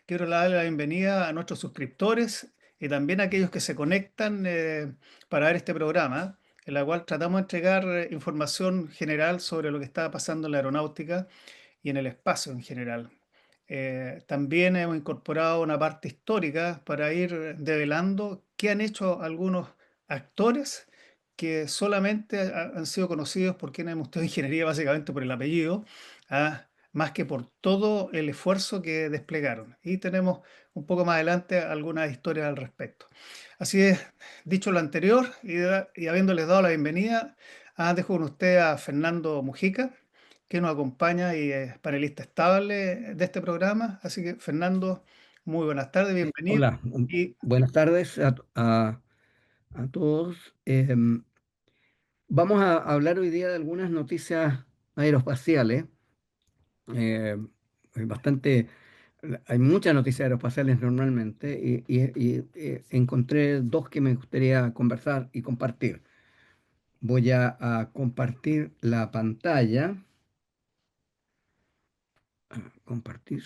Quiero darle la bienvenida a nuestros suscriptores y también a aquellos que se conectan para ver este programa, en la cual tratamos de entregar información general sobre lo que está pasando en la aeronáutica y en el espacio en general. También hemos incorporado una parte histórica para ir develando qué han hecho algunos actores que solamente han sido conocidos por quienes hemos estudiado ingeniería, básicamente por el apellido, más que por todo el esfuerzo que desplegaron. Y tenemos un poco más adelante algunas historias al respecto. Así es, dicho lo anterior y habiéndoles dado la bienvenida, dejo con usted a Fernando Mujica, que nos acompaña y es panelista estable de este programa. Así que, Fernando, muy buenas tardes, bienvenido. Hola, Y buenas tardes a todos. Vamos a hablar hoy día de algunas noticias aeroespaciales. Eh, hay bastante, hay muchas noticias aeroespaciales normalmente y encontré dos que me gustaría conversar y compartir. Voy a compartir la pantalla. Compartir.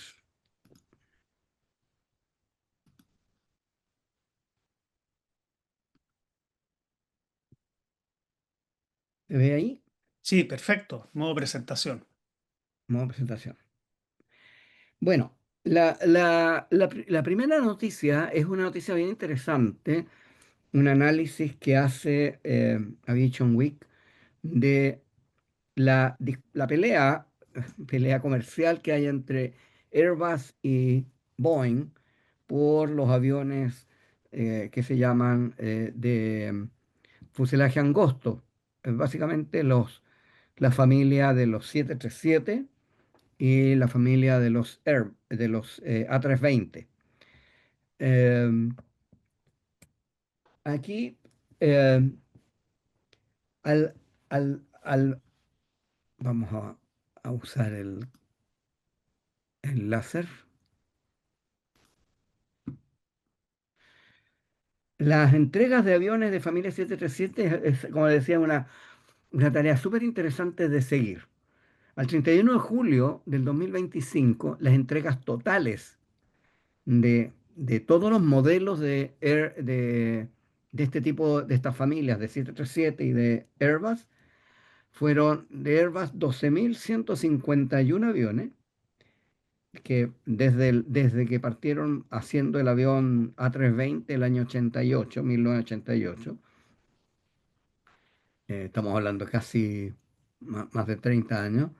¿Se ve ahí? sí, perfecto, modo presentación. Modo presentación. Bueno, la primera noticia es una noticia bien interesante, un análisis que hace Aviation Week de la pelea comercial que hay entre Airbus y Boeing por los aviones que se llaman de fuselaje angosto. Básicamente la familia de los 737 y la familia de los A320. Eh, Aquí, eh, al, al vamos a usar el láser. Las entregas de aviones de familia 737 es, como decía, una tarea súper interesante de seguir. Al 31 de julio del 2025, las entregas totales de todos los modelos de este tipo, de estas familias de 737 y de Airbus, fueron de Airbus 12.151 aviones que desde que partieron haciendo el avión A320 el año 88, 1988, estamos hablando casi más de 30 años,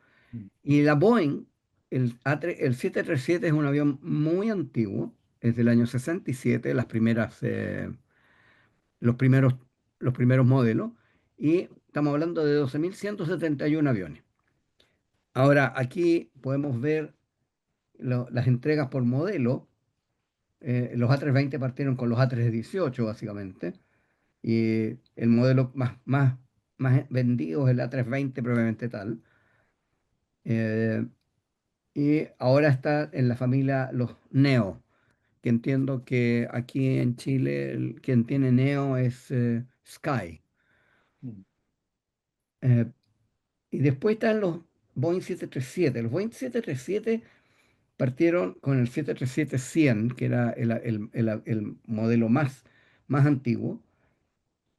y la Boeing, el 737 es un avión muy antiguo, es del año 67, los primeros, los primeros modelos, y estamos hablando de 12.171 aviones. Ahora, aquí podemos ver las entregas por modelo. Los A320 partieron con los A318 básicamente, y el modelo más vendido es el A320 probablemente tal. Eh, y ahora está en la familia los Neo, que entiendo que aquí en Chile quien tiene Neo es Sky. Eh, y después están los Boeing 737. Los Boeing 737 partieron con el 737-100, que era el modelo más antiguo.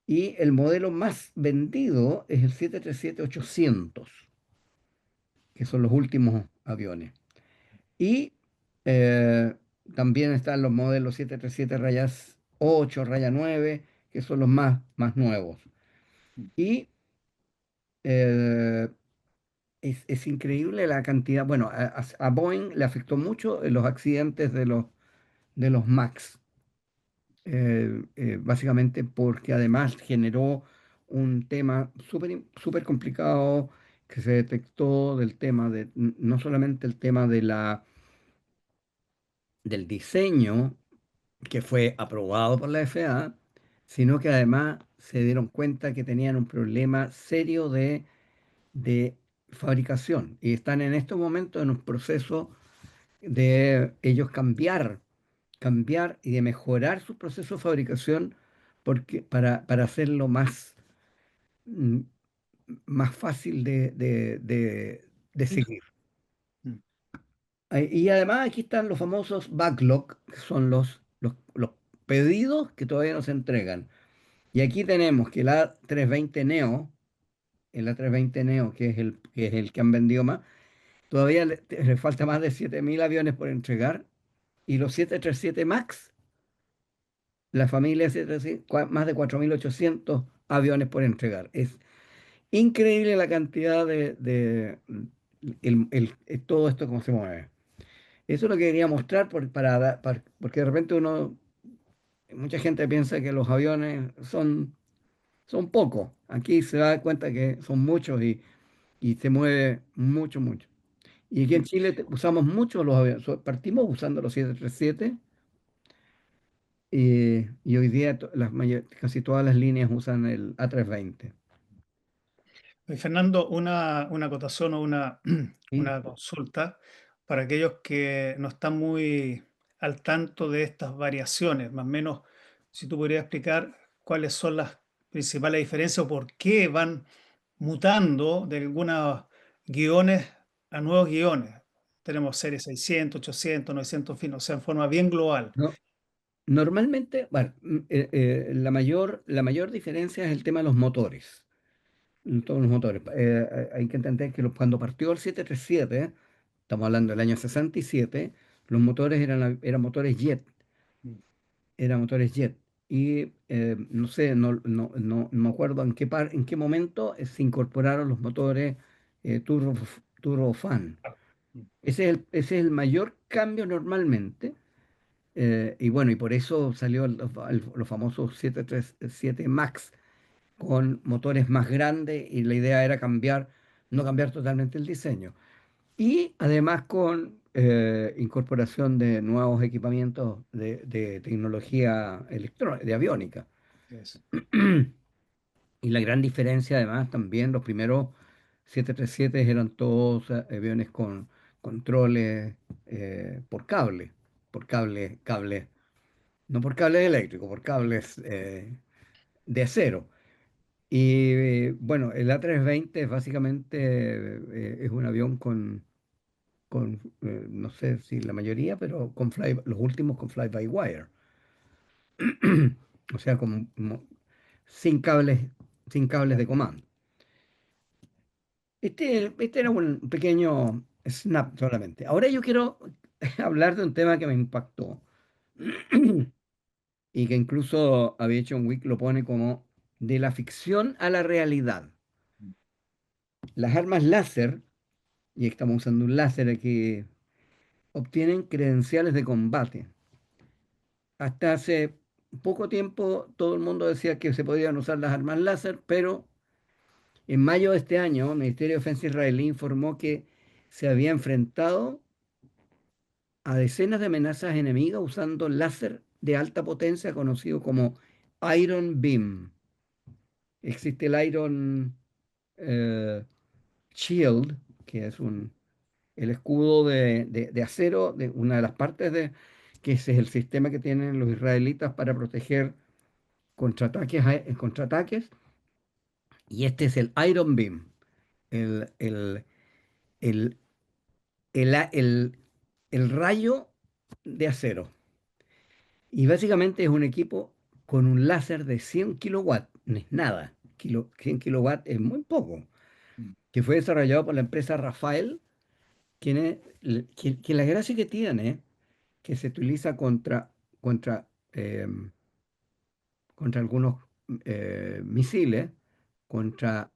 Y el modelo más vendido es el 737-800, que son los últimos aviones. Y eh, también están los modelos 737-8, raya 9, que son los más nuevos. Y eh, es increíble la cantidad. Bueno, a Boeing le afectó mucho los accidentes de los MAX. Básicamente porque además generó un tema súper complicado que se detectó del tema no solamente el tema del diseño que fue aprobado por la FAA, sino que además se dieron cuenta que tenían un problema serio de fabricación y están en estos momentos en un proceso de ellos cambiar y de mejorar su proceso de fabricación para hacerlo mm, más fácil de Inc- seguir. mm, Y además aquí están los famosos backlog, que son los pedidos que todavía no se entregan. Y aquí tenemos que el A320 Neo, el A320 Neo, que es el que han vendido más, todavía le falta más de 7.000 aviones por entregar. Y los 737 MAX, la familia 737, más de 4.800 aviones por entregar. Es increíble la cantidad todo esto cómo se mueve. Eso es lo que quería mostrar porque de repente mucha gente piensa que los aviones son pocos. Aquí se da cuenta que son muchos y se mueve mucho, mucho. Y aquí en mm. Chile usamos mucho los aviones. Partimos usando los 737 y hoy día casi todas las líneas usan el A320. Fernando, una acotación o ¿Sí? una consulta para aquellos que no están muy al tanto de estas variaciones, más o menos, si tú podrías explicar cuáles son las principales diferencias o por qué van mutando de algunos guiones a nuevos guiones. Tenemos series 600, 800, 900, en fin, o sea, en forma bien global. ¿No? Normalmente, bueno, la mayor diferencia es el tema de los motores. Todos los motores. Hay que entender que cuando partió el 737, estamos hablando del año 67, los motores eran motores jet, Mm, eran motores jet. Y no sé, no me acuerdo en qué momento se incorporaron los motores turbofan. claro. Mm, Ese es el mayor cambio normalmente. Y bueno, y por eso salió los famosos 737 MAX con motores más grandes y la idea era no cambiar totalmente el diseño. Y además con incorporación de nuevos equipamientos de tecnología electrónica, de aviónica. es. Y la gran diferencia además también, los primeros 737 eran todos aviones con controles por cable, no por cables eléctricos, por cables de acero. Y bueno, el A320 básicamente es un avión no sé si la mayoría, pero los últimos con fly-by-wire. O sea, sin cables, sin cables de comando. Este era un pequeño snap solamente. Ahora yo quiero hablar de un tema que me impactó y que incluso Aviation Week lo pone como de la ficción a la realidad. Las armas láser, y estamos usando un láser aquí, obtienen credenciales de combate. Hasta hace poco tiempo todo el mundo decía que se podían usar las armas láser, pero en mayo de este año el Ministerio de Defensa israelí informó que se había enfrentado a decenas de amenazas enemigas usando láser de alta potencia conocido como Iron Beam. Existe el Iron eh, Shield, que es el escudo de acero, de una de las partes que ese es el sistema que tienen los israelitas para proteger contraataques, y este es el Iron Beam, el, el, el, el rayo de acero. Y básicamente es un equipo con un láser de 100 kilowatts, no es nada, 100 kilowatts es muy poco, Mm, que fue desarrollado por la empresa Rafael, que la gracia que tiene, que se utiliza contra, contra algunos misiles, contra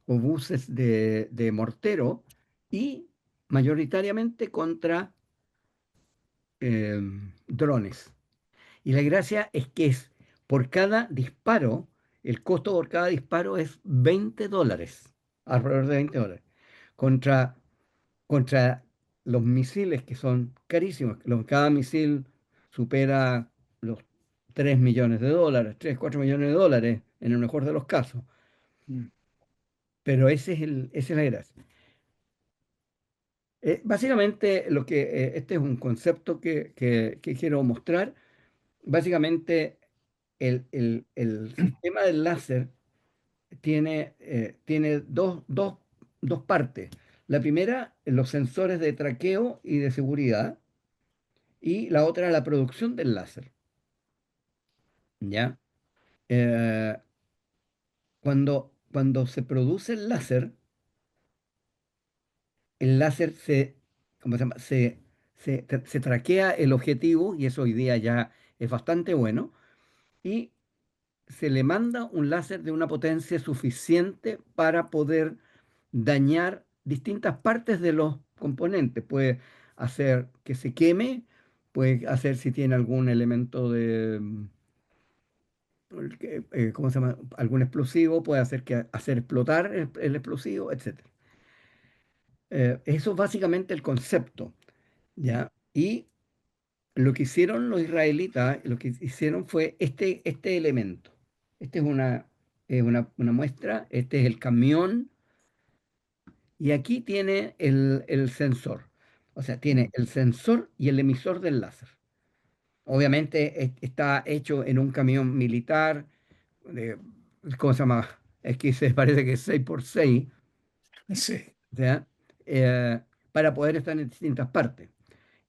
obuses de mortero y mayoritariamente contra drones. Y la gracia es que por cada disparo, el costo por cada disparo es $20, alrededor de $20, contra, contra los misiles que son carísimos. Cada misil supera los 3 millones de dólares, 3 4 millones de dólares en el mejor de los casos. mm. Pero esa es la gracia. Básicamente, este es un concepto que quiero mostrar. Básicamente, el sistema del láser tiene dos partes. La primera, los sensores de traqueo y de seguridad, y la otra, la producción del láser. ¿Ya? Eh, cuando se produce el láser ¿cómo se llama? Se traquea el objetivo, y eso hoy día ya es bastante bueno, y se le manda un láser de una potencia suficiente para poder dañar distintas partes de los componentes. Puede hacer que se queme, puede hacer si tiene algún elemento de, ¿cómo se llama? Algún explosivo, puede hacer explotar el explosivo, etcétera. Eso es básicamente el concepto, ¿ya? Y lo que hicieron los israelitas, lo que hicieron fue este elemento. Este es una muestra, este es el camión, y aquí tiene el sensor. O sea, tiene Mm. el sensor y el emisor del láser. Obviamente está hecho en un camión militar, de, ¿cómo se llama? Es que se parece que es 6x6, Sí, ¿ya? Eh, para poder estar en distintas partes.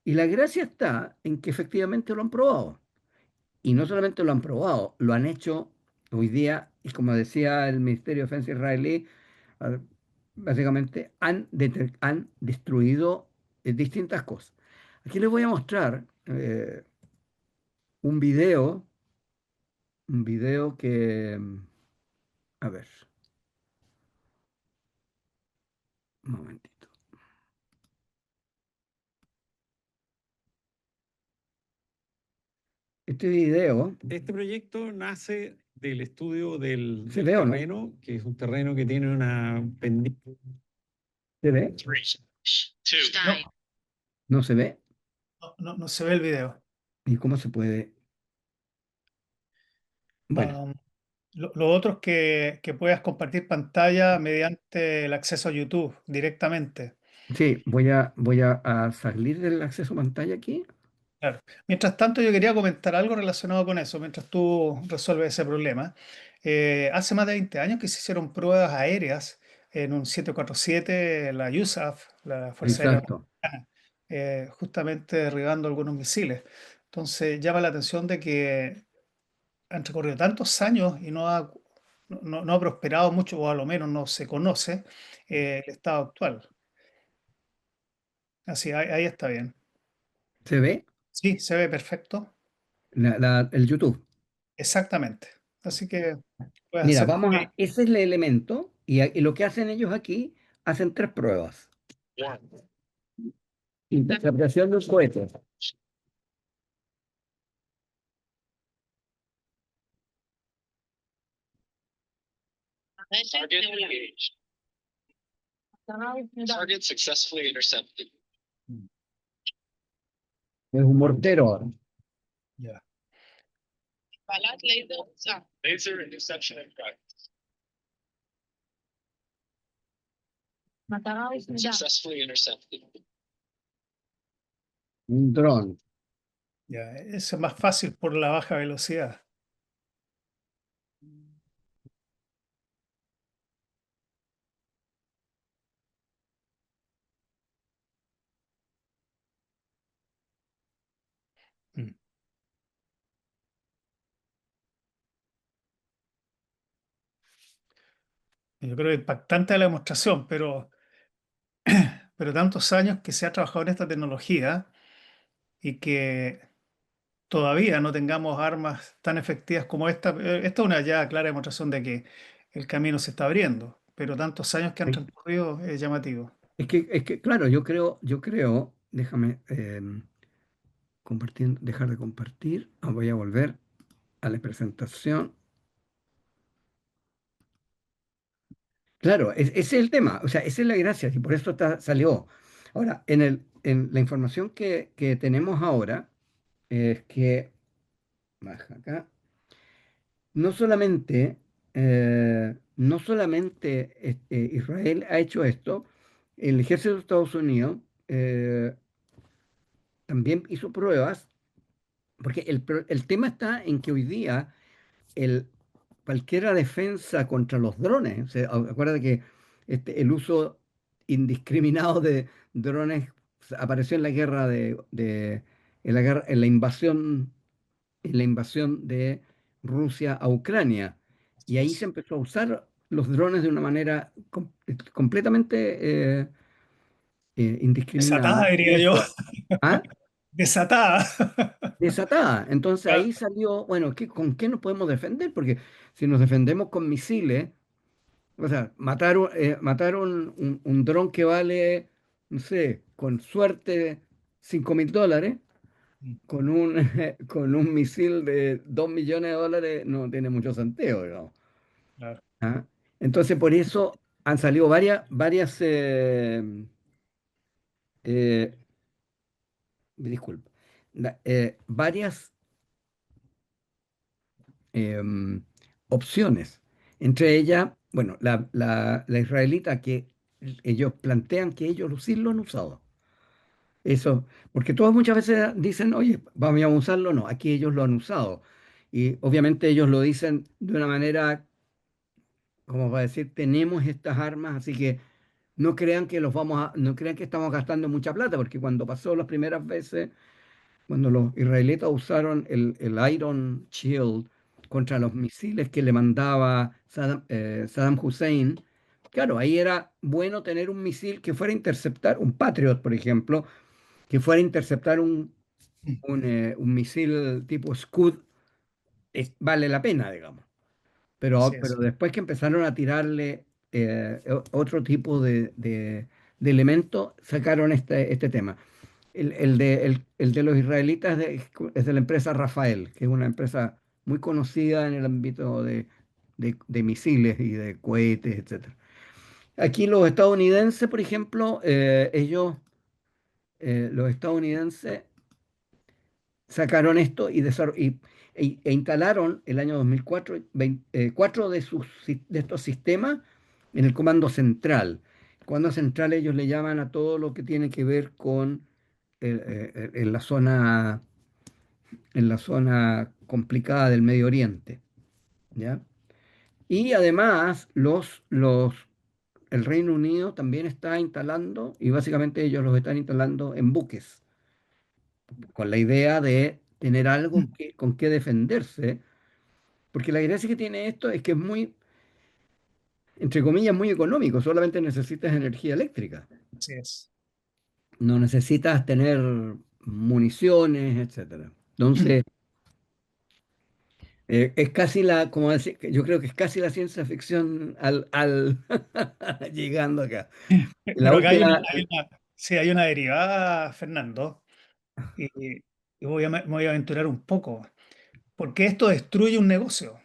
Y la gracia está en que efectivamente lo han probado. Y no solamente lo han probado, lo han hecho hoy día, y como decía el Ministerio de Defensa israelí, ah, básicamente han destruido distintas cosas. Aquí les voy a mostrar un video, que, a ver, un momentito. Este video, Este proyecto nace del estudio del, ¿se del ve o no? terreno, que es un terreno que tiene una pendiente. ¿Se ve? no, ¿No se ve? no se ve el video. ¿Y cómo se puede? Bueno, Am, lo otro es que puedas compartir pantalla mediante el acceso a YouTube directamente. sí, voy a salir del acceso a pantalla aquí. Claro. Mientras tanto, yo quería comentar algo relacionado con eso, mientras tú resuelves ese problema. Hace más de 20 años que se hicieron pruebas aéreas en un 747, la USAF, la Fuerza Aérea Exacto. Americana, justamente derribando algunos misiles. Entonces, llama la atención de que han recorrido tantos años y no ha prosperado mucho, o a lo menos no se conoce el estado actual. Así, ahí está bien. ¿Se ve? Sí, se ve perfecto. El YouTube. Exactamente. Así que puedes Mira, hacer clic. ese es el elemento, y lo que hacen ellos aquí, hacen tres pruebas. Interpretación de un cohete. Target engaged. Target successfully intercepted. Es un mortero ahora. Ya. Laser interception in progress. Successfully intercepted. Un dron. Ya, eso es más fácil por la baja velocidad. Mm. Yo creo que impactante la demostración, pero tantos años que se ha trabajado en esta tecnología y que todavía no tengamos armas tan efectivas como esta. Esta es una ya clara demostración de que el camino se está abriendo, pero tantos años que han transcurrido es llamativo. Es que, claro, yo creo, déjame dejar de compartir. Voy a volver a la presentación. Claro, ese es el tema, o sea, esa es la gracia, y por eso salió. Ahora, en la información que tenemos ahora, es que, baja acá, no solamente Israel ha hecho esto, el ejército de Estados Unidos también hizo pruebas, porque el tema está en que hoy día el, cualquier defensa contra los drones, o sea, acuérdate que el uso indiscriminado de drones apareció en la guerra en la guerra, en la invasión de Rusia a Ucrania. Y Así ahí se es. empezó a usar los drones de una manera completamente indiscriminada. Desatada, Y diría yo. eso, ¿ah? Desatada. Desatada. Entonces Ah, ahí salió, bueno, ¿con qué nos podemos defender? Porque si nos defendemos con misiles, o sea, matar un dron que vale, no sé, con suerte $5.000, con un, con un misil de $2 millones no tiene mucho sentido, digamos. claro. ¿Ah? Entonces, por eso han salido varias, eh, disculpa, varias em, opciones. Entre ellas, bueno, la israelita que ellos plantean que ellos sí lo han usado. Eso, porque todos muchas veces dicen, oye, vamos a usarlo, no, aquí ellos lo han usado. Y obviamente ellos lo dicen de una manera, como para decir, tenemos estas armas, así que no crean que estamos gastando mucha plata, porque cuando pasó las primeras veces, cuando los israelitas usaron el Iron Shield contra los misiles que le mandaba Saddam Hussein, claro, ahí era bueno tener un misil que fuera a interceptar, un Patriot, por ejemplo, que fuera a interceptar un misil tipo Scud, vale la pena, digamos. Así Pero es. después que empezaron a tirarle otro tipo de elementos, sacaron este tema. El de los israelitas es de la empresa Rafael, que es una empresa muy conocida en el ámbito de misiles y de cohetes, etcétera. Aquí los estadounidenses, por ejemplo, los estadounidenses sacaron esto e instalaron el año 2004 cuatro de estos sistemas en el comando central. El comando central ellos le llaman a todo lo que tiene que ver con en la zona complicada del Medio Oriente, ¿ya? Y además el Reino Unido también está instalando, y básicamente ellos los están instalando en buques, con la idea de tener algo con qué defenderse. Porque la gracia que tiene esto es que es muy, entre comillas, muy económico. Solamente necesitas energía eléctrica. Así es. No necesitas tener municiones, etcétera. Entonces, es casi como decir, yo creo que es casi la ciencia ficción llegando acá. La Pero acá última, sí, hay una derivada, Fernando, y, y me voy a aventurar un poco, porque esto destruye un negocio,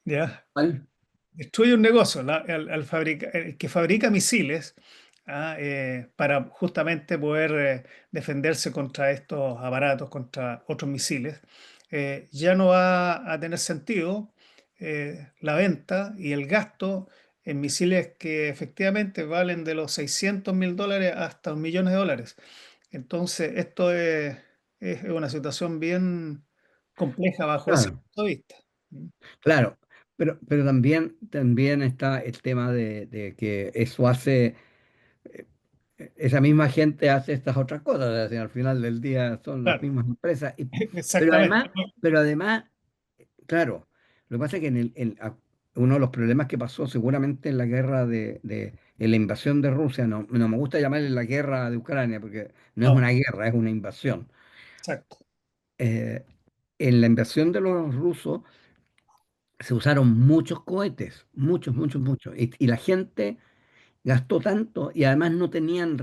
¿ya? ¿cuál? Destruye un negocio, el que fabrica misiles, para justamente poder defenderse contra estos aparatos, contra otros misiles, ya no va a tener sentido la venta y el gasto en misiles que efectivamente valen de los $600.000 hasta $1.000.000. Entonces, es una situación bien compleja bajo ese Claro, punto de vista. claro. Pero también está el tema de que eso hace. eh, Esa misma gente hace estas otras cosas, o sea, al final del día son las Claro, mismas empresas. Pero exactamente. además, pero además, claro, lo que pasa es que uno de los problemas que pasó seguramente en la guerra en la invasión de Rusia, no me gusta llamarle la guerra de Ucrania, porque no es No, una guerra, es una invasión. exacto. Eh, en la invasión de los rusos se usaron muchos cohetes, muchos, muchos, muchos. Y la gente gastó tanto y además no tenían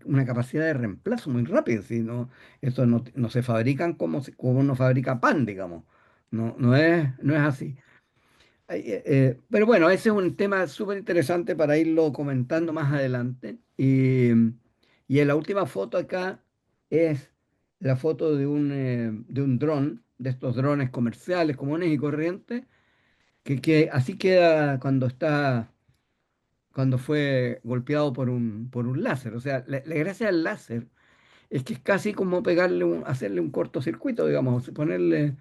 una capacidad de reemplazo muy rápida, sino eso no se fabrican como uno fabrica pan, digamos. No es así. Pero bueno, ese es un tema súper interesante para irlo comentando más adelante. Y en la última foto acá es la foto de un dron, de estos drones comerciales comunes y corrientes, que así queda cuando fue golpeado por un láser. O sea, la gracia del láser es que es casi como hacerle un cortocircuito, digamos, ponerle,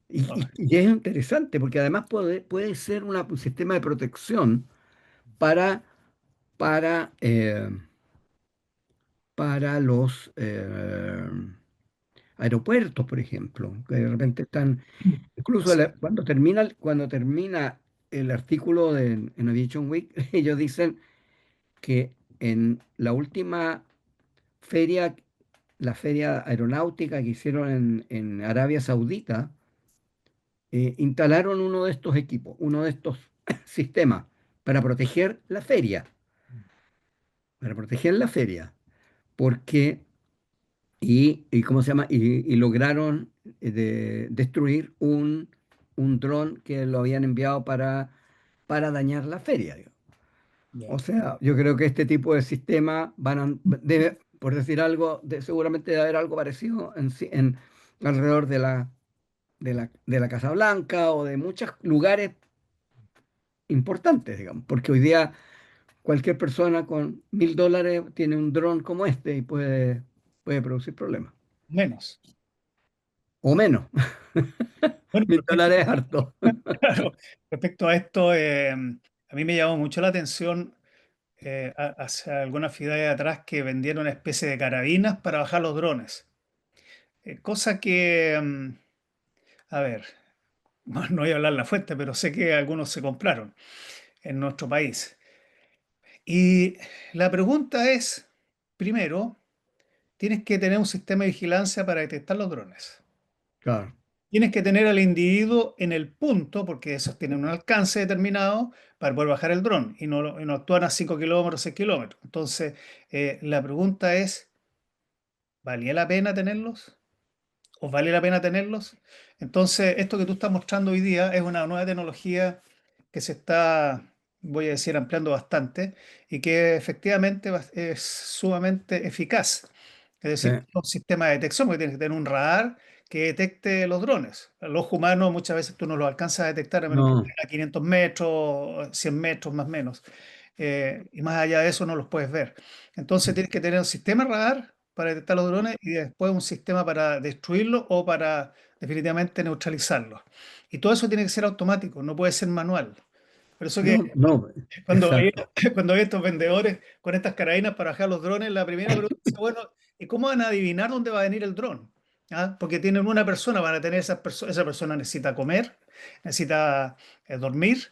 Y es interesante porque además puede ser un sistema de protección para, para, eh, para los aeropuertos, por ejemplo, que de repente están, incluso Sí. cuando termina el artículo en Aviation Week, ellos dicen que en la última feria, la feria aeronáutica que hicieron en Arabia Saudita, instalaron uno de estos equipos, uno de estos sistemas para proteger la feria, porque, y ¿cómo se llama? Y lograron destruir un dron que lo habían enviado para dañar la feria, digamos. Ya. O sea, yo creo que este tipo de sistema debe, por decir algo, seguramente debe haber algo parecido alrededor de la Casa Blanca o de muchos lugares importantes, digamos, porque hoy día cualquier persona con $1.000 tiene un dron como este y puede producir problemas. Menos. O menos. Bueno, mil respecto, dólares es harto. claro, respecto a esto, a mí me llamó mucho la atención hace algunas ciudades atrás que vendieron una especie de carabinas para bajar los drones. Cosa que, a ver, no voy a hablar la fuente, pero sé que algunos se compraron en nuestro país. Y la pregunta es, primero, tienes que tener un sistema de vigilancia para detectar los drones. Claro. Tienes que tener al individuo en el punto, porque esos tienen un alcance determinado para poder bajar el dron y no actúan a 5 kilómetros, 6 kilómetros. Entonces, la pregunta es, ¿valía la pena tenerlos? ¿Os vale la pena tenerlos? Entonces, esto que tú estás mostrando hoy día es una nueva tecnología que se está, voy a decir, ampliando bastante y que efectivamente es sumamente eficaz. Es Sí. decir, es un sistema de detección, porque tienes que tener un radar que detecte los drones. El ojo humano muchas veces tú no lo alcanzas a detectar a menos que No, estés a 500 metros, 100 metros más o menos. Y más allá de eso no los puedes ver. Entonces tienes que tener un sistema radar para detectar los drones y después un sistema para destruirlos o para definitivamente neutralizarlos. Y todo eso tiene que ser automático, no puede ser manual. Por eso que no, no, cuando veía, exacto. cuando veía estos vendedores con estas carabinas para bajar los drones, la primera pregunta es, bueno, ¿y cómo van a adivinar dónde va a venir el dron? ¿Ah? Porque tienen una persona, van a tener esa persona necesita comer, necesita dormir.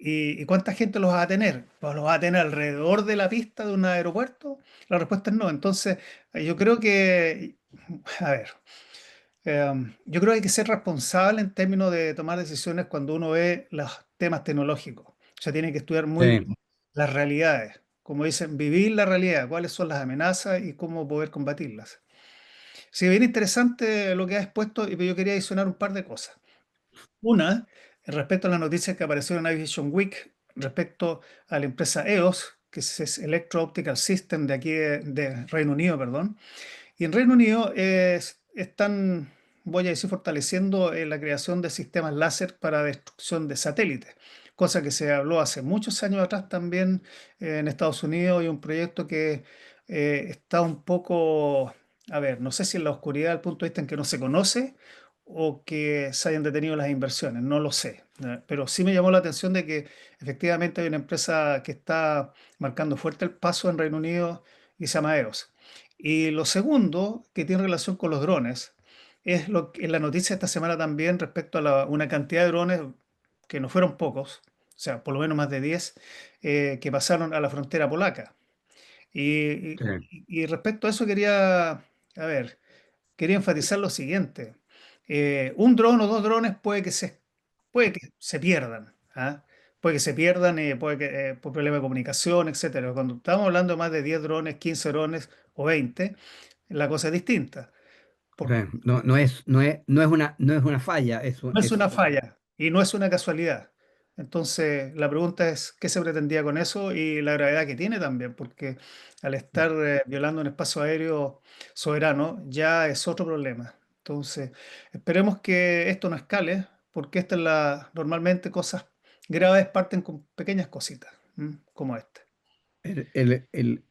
¿Y cuánta gente los va a tener? ¿Pues los va a tener alrededor de la pista de un aeropuerto? La respuesta es no. Entonces, yo creo que, a ver, yo creo que hay que ser responsable en términos de tomar decisiones cuando uno ve los temas tecnológicos. O sea, tiene que estudiar muy bien Sí, las realidades. Como dicen, vivir la realidad, cuáles son las amenazas y cómo poder combatirlas. Sí, bien interesante lo que has expuesto y yo quería adicionar un par de cosas. Una, respecto a las noticias que aparecieron en Aviation Week, respecto a la empresa EOS, que es Electro Optical System de aquí de Reino Unido, perdón. Y en Reino Unido están, voy a decir, fortaleciendo la creación de sistemas láser para destrucción de satélites, cosa que se habló hace muchos años atrás también en Estados Unidos y un proyecto que está un poco, a ver, no sé si en la oscuridad al punto de vista en que no se conoce o que se hayan detenido las inversiones, no lo sé. Pero sí me llamó la atención de que efectivamente hay una empresa que está marcando fuerte el paso en Reino Unido y se llama EOS. Y lo segundo, que tiene relación con los drones, es lo que en la noticia esta semana también respecto a una cantidad de drones que no fueron pocos, o sea, por lo menos más de 10, que pasaron a la frontera polaca. Y, sí, y respecto a eso quería, a ver, quería enfatizar lo siguiente. Un dron o dos drones puede que se pierdan, ¿ah? Puede que se pierdan, puede que, por problemas de comunicación, etcétera. Cuando estamos hablando de más de 10 drones, 15 drones o 20, la cosa es distinta. sí. Porque No es una falla, no es una falla y no es una casualidad. Entonces, la pregunta es, ¿qué se pretendía con eso? Y la gravedad que tiene también, porque al estar violando un espacio aéreo soberano, ya es otro problema. Entonces, esperemos que esto no escale, porque normalmente cosas graves parten con pequeñas cositas, como esta.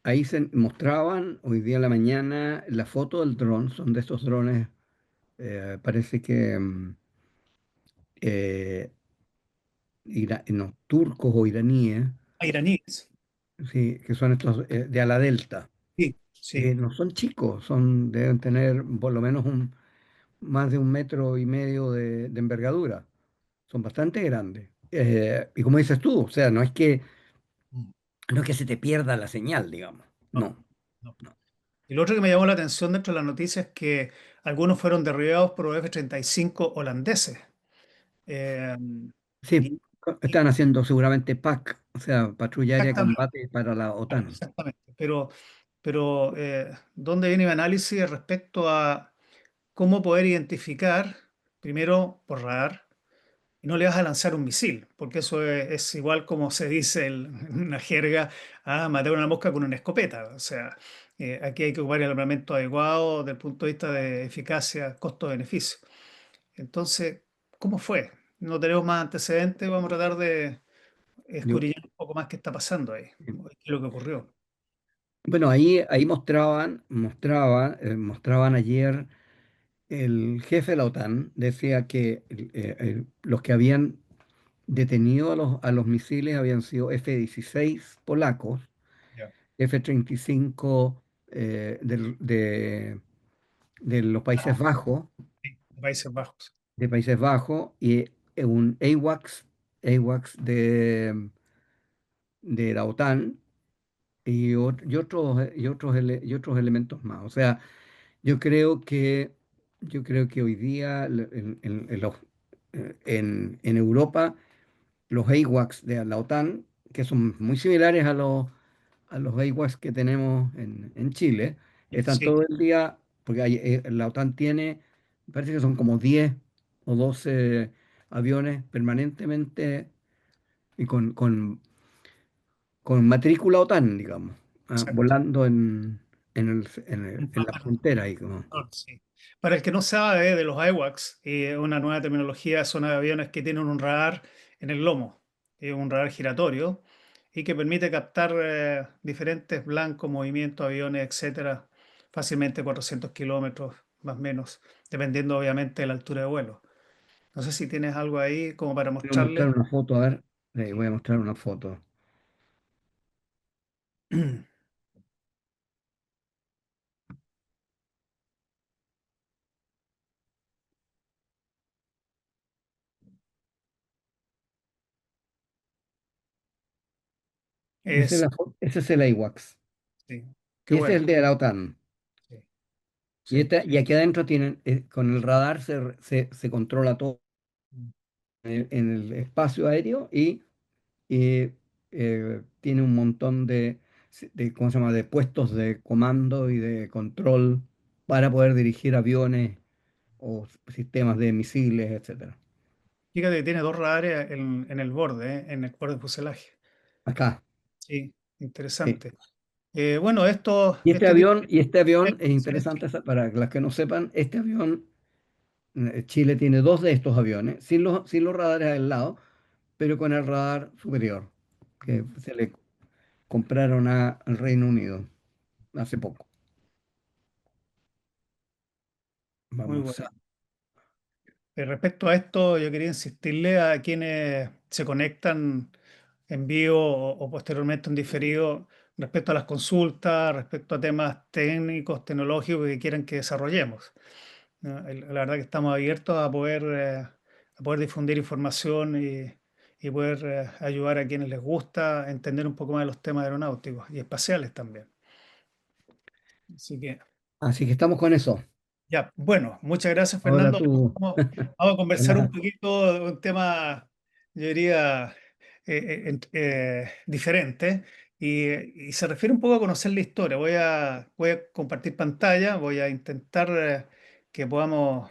ahí se mostraban hoy día en la mañana la foto del dron, son de estos drones, parece que eh, no, turcos o iraníes, Ah, iraníes. sí, que son estos de ala delta. Sí, sí. No son chicos, deben tener por lo menos más de 1,5 metros de envergadura. Son bastante grandes. Y como dices tú, o sea, Mm. no es que se te pierda la señal, digamos. No, No, no. no. Y lo otro que me llamó la atención dentro de la noticia es que algunos fueron derribados por los F-35 holandeses. Eh, Sí, y- y- están haciendo seguramente PAC, o sea, patrulla aérea de exactamente, combate para la OTAN. exactamente. Pero ¿dónde viene mi análisis respecto a cómo poder identificar, primero por radar, y no le vas a lanzar un misil, porque eso es igual como se dice en una jerga, a matar una mosca con una escopeta. O sea, aquí hay que ocupar el armamento adecuado desde el punto de vista de eficacia, costo-beneficio. Entonces, ¿cómo fue? No tenemos más antecedentes, vamos a tratar de Yo, escudriñar un poco más qué está pasando ahí, qué es lo que ocurrió. bueno, ahí mostraban ayer el jefe de la OTAN, decía que los que habían detenido a los misiles habían sido F-16 polacos, Ya. F-35 de los Países Ah, Bajos, sí, Países Bajos. y un AWACS de la OTAN y otros elementos más. O sea, yo creo que, yo creo que hoy día en Europa los AWACS de la OTAN, que son muy similares a los AWACS que tenemos en Chile, están Sí, todo el día, porque la OTAN tiene, parece que son como 10 o 12 aviones permanentemente y con matrícula OTAN, digamos, exacto. volando en la frontera ahí, como. Sí. Para el que no sabe de los IWACS, una nueva terminología, son aviones que tienen un radar en el lomo, un radar giratorio, y que permite captar diferentes blancos, movimientos, aviones, etcétera, fácilmente 400 kilómetros, más o menos, dependiendo obviamente de la altura de vuelo. No sé si tienes algo ahí como para Voy a mostrar mostrarle. una foto, a ver, voy a mostrar una foto. Es, Ese es el AWACS. sí, qué Y este es bueno. el de la OTAN. Sí, Y, sí. y aquí adentro tienen, con el radar se controla todo en el espacio aéreo y tiene un montón ¿cómo se llama?, de puestos de comando y de control para poder dirigir aviones o sistemas de misiles, etcétera. Fíjate que tiene dos radares en el borde, en el borde del fuselaje. Acá, Sí, sí. interesante. Bueno, Y este este tipo avión, y este de avión es aplicaciones, interesante para las que no sepan, este avión, Chile tiene dos de estos aviones, sin los radares al lado, pero con el radar superior, que se le compraron al Reino Unido hace poco. muy Vamos bueno. a Respecto a esto, yo quería insistirle a quienes se conectan en vivo o posteriormente en diferido respecto a las consultas, respecto a temas técnicos, tecnológicos que quieran que desarrollemos. ¿No? La verdad que estamos abiertos a poder difundir información y poder ayudar a quienes les gusta a entender un poco más de los temas aeronáuticos y espaciales también. Así que, Así que estamos con eso. ya, bueno, muchas gracias, Ahora Fernando. tú, Vamos a de conversar un nada. poquito de un tema, yo diría, diferente y se refiere un poco a conocer la historia. Voy a compartir pantalla, voy a intentar que podamos.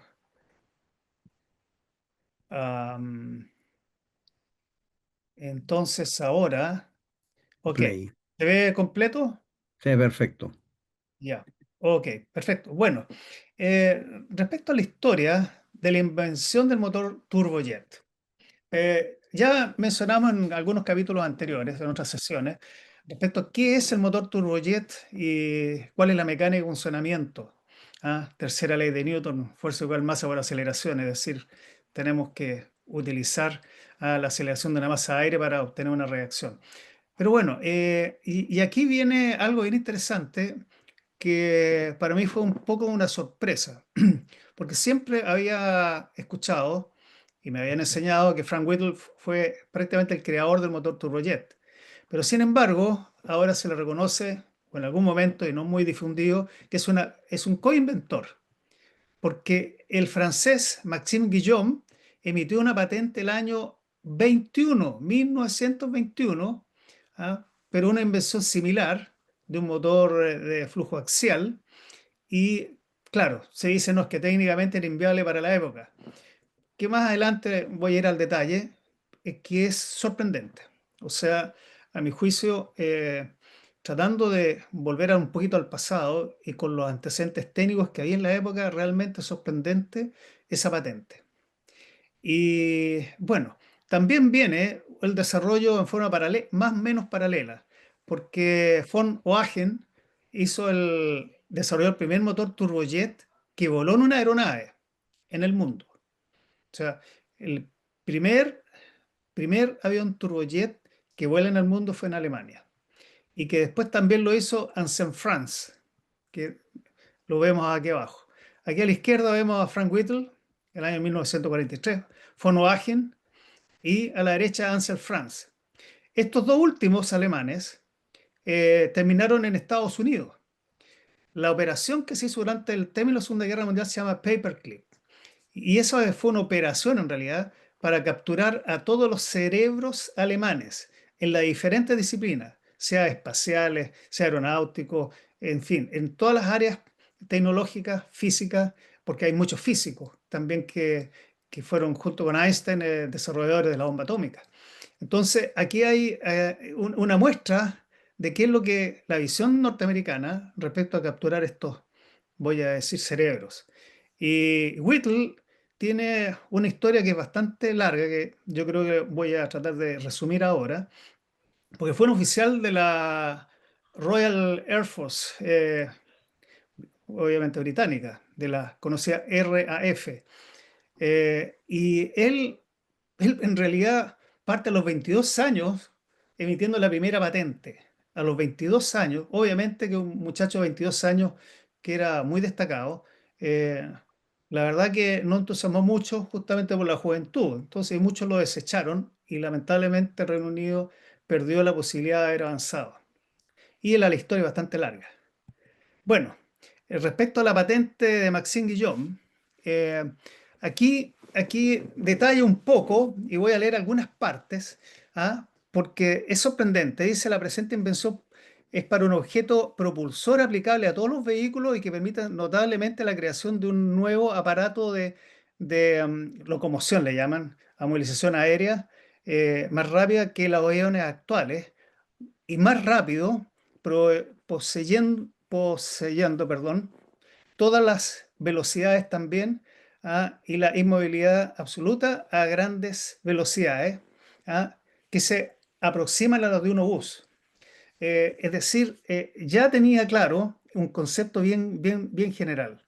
am, entonces ahora, ok, Play. ¿se ve completo? Sí, perfecto. Ya, ok, perfecto. Bueno, respecto a la historia de la invención del motor turbojet. Ya mencionamos en algunos capítulos anteriores, en otras sesiones, respecto a qué es el motor turbojet y cuál es la mecánica y funcionamiento. Tercera ley de Newton, fuerza igual masa por aceleración, es decir, tenemos que utilizar la aceleración de una masa de aire para obtener una reacción. Pero bueno, y aquí viene algo bien interesante que para mí fue un poco una sorpresa, porque siempre había escuchado y me habían enseñado que Frank Whittle fue prácticamente el creador del motor turbojet. Pero sin embargo, ahora se le reconoce, o en algún momento y no muy difundido, que es un coinventor, porque el francés Maxime Guillaume emitió una patente el año 1921, pero una invención similar de un motor de flujo axial y claro, se dice no, es que técnicamente era inviable para la época. Que más adelante voy a ir al detalle, es que es sorprendente. O sea, a mi juicio, tratando de volver un poquito al pasado y con los antecedentes técnicos que había en la época, realmente sorprendente esa patente. Y bueno, también viene el desarrollo en forma paralela, más o menos paralela, porque von Ohagen desarrolló el primer motor turbojet que voló en una aeronave en el mundo. O sea, el primer, primer avión turbojet que vuela en el mundo fue en Alemania. Y que después también lo hizo Anselm France, que lo vemos aquí abajo. Aquí a la izquierda vemos a Frank Whittle, el año 1943, von Ohagen, y a la derecha Ansel France. Estos dos últimos alemanes terminaron en Estados Unidos. La operación que se hizo durante el término de la Segunda Guerra Mundial se llama Paperclip. Y eso fue una operación en realidad para capturar a todos los cerebros alemanes en las diferentes disciplinas, sea espaciales, sea aeronáuticos, en fin, en todas las áreas tecnológicas, físicas, porque hay muchos físicos también que fueron junto con Einstein desarrolladores de la bomba atómica. Entonces, aquí hay una muestra de qué es lo que la visión norteamericana respecto a capturar estos, voy a decir, cerebros. Y Whittle tiene una historia que es bastante larga, que yo creo que voy a tratar de resumir ahora, porque fue un oficial de la Royal Air Force, obviamente británica, de la conocida RAF. Y él en realidad parte a los 22 años emitiendo la primera patente. A los 22 años, obviamente que un muchacho de 22 años que era muy destacado, eh, la verdad que no entusiasmó mucho justamente por la juventud. Entonces muchos lo desecharon y lamentablemente el Reino Unido perdió la posibilidad de haber avanzado. Y la historia es bastante larga. Bueno, respecto a la patente de Maxime Guillaume, eh, aquí detallo un poco y voy a leer algunas partes, porque es sorprendente. Dice, la presente invención es para un objeto propulsor aplicable a todos los vehículos y que permita notablemente la creación de un nuevo aparato de locomoción, le llaman, a movilización aérea, más rápida que los aviones actuales y más rápido, poseyendo, perdón, todas las velocidades también, y la inmovilidad absoluta a grandes velocidades, que se aproximan a las de un obús. Es decir, ya tenía claro un concepto bien general.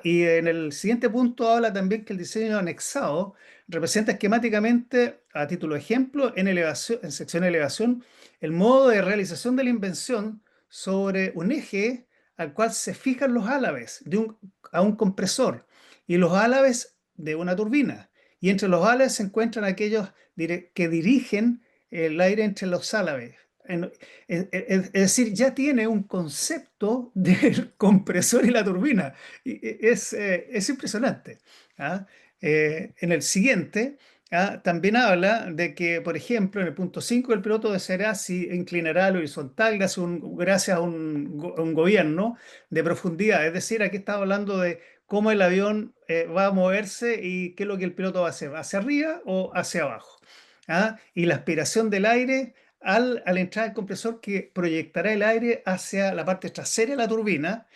Y en el siguiente punto habla también que el diseño anexado representa esquemáticamente, a título de ejemplo, en sección de elevación, el modo de realización de la invención sobre un eje al cual se fijan los álabes a un compresor y los álabes de una turbina. Y entre los álabes se encuentran aquellos que dirigen el aire entre los álabes. Es decir, ya tiene un concepto del compresor y la turbina. Es impresionante. ¿Ah? En el siguiente, también habla de que, por ejemplo, en el punto 5, el piloto deseará si inclinará al horizontal gracias a un gobierno de profundidad. Es decir, aquí está hablando de cómo el avión va a moverse y qué es lo que el piloto va a hacer, hacia arriba o hacia abajo. Y la aspiración del aire al entrar el compresor que proyectará el aire hacia la parte trasera de la turbina,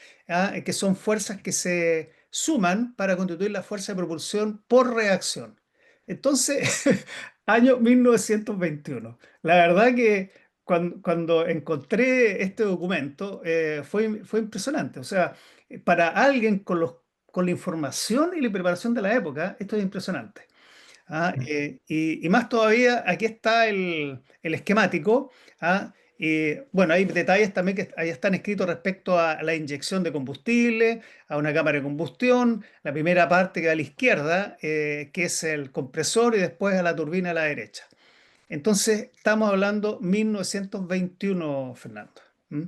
que son fuerzas que se suman para constituir la fuerza de propulsión por reacción. Entonces, año 1921. La verdad que cuando encontré este documento fue impresionante. O sea, para alguien con la información y la preparación de la época, esto es impresionante. ¿ah? Y más todavía, aquí está el esquemático. ¿Ah? Y bueno, hay detalles también que ahí están escritos respecto a la inyección de combustible, a una cámara de combustión, la primera parte que va a la izquierda, que es el compresor, y después a la turbina a la derecha. Entonces, estamos hablando 1921, Fernando. ¿Mm?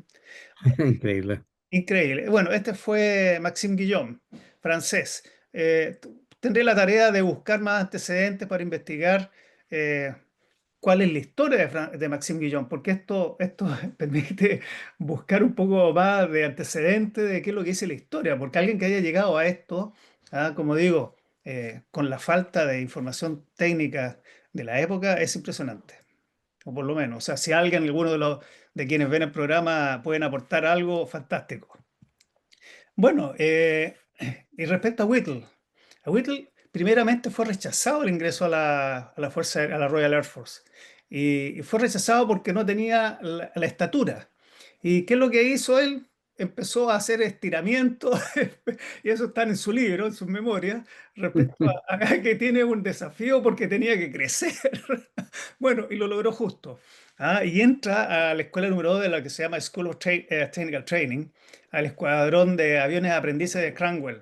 Increíble. Increíble. Bueno, este fue Maxime Guillaume, francés. Tendré la tarea de buscar más antecedentes para investigar eh, cuál es la historia de Maxime Guillaume, porque esto permite buscar un poco más de antecedentes de qué es lo que dice la historia, porque alguien que haya llegado a esto, como digo, con la falta de información técnica de la época, es impresionante, o por lo menos. O sea, si alguien, alguno de quienes ven el programa pueden aportar algo, fantástico. Bueno, y respecto a Whittle primeramente fue rechazado el ingreso a la Fuerza, a la Royal Air Force. Y fue rechazado porque no tenía la estatura. ¿Y qué es lo que hizo él? Empezó a hacer estiramientos, y eso está en su libro, en sus memorias, respecto a que tiene un desafío porque tenía que crecer. Bueno, y lo logró justo. Y entra a la escuela número 2 de la que se llama School of Technical Training, al escuadrón de aviones aprendices de Cranwell.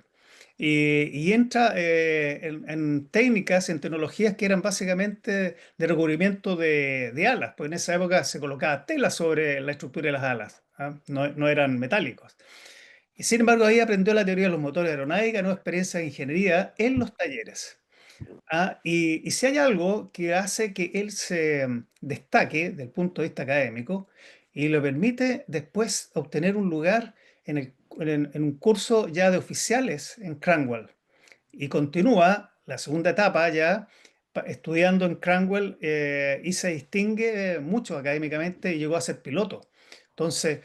Y entra en técnicas, en tecnologías que eran básicamente de recubrimiento de alas, pues en esa época se colocaba tela sobre la estructura de las alas, no, no eran metálicos. Y sin embargo, ahí aprendió la teoría de los motores de aeronáutica, nueva experiencia de ingeniería en los talleres. Y si hay algo que hace que él se destaque desde el punto de vista académico y le permite después obtener un lugar en un curso ya de oficiales en Cranwell, y continúa la segunda etapa ya estudiando en Cranwell, y se distingue mucho académicamente y llegó a ser piloto. Entonces,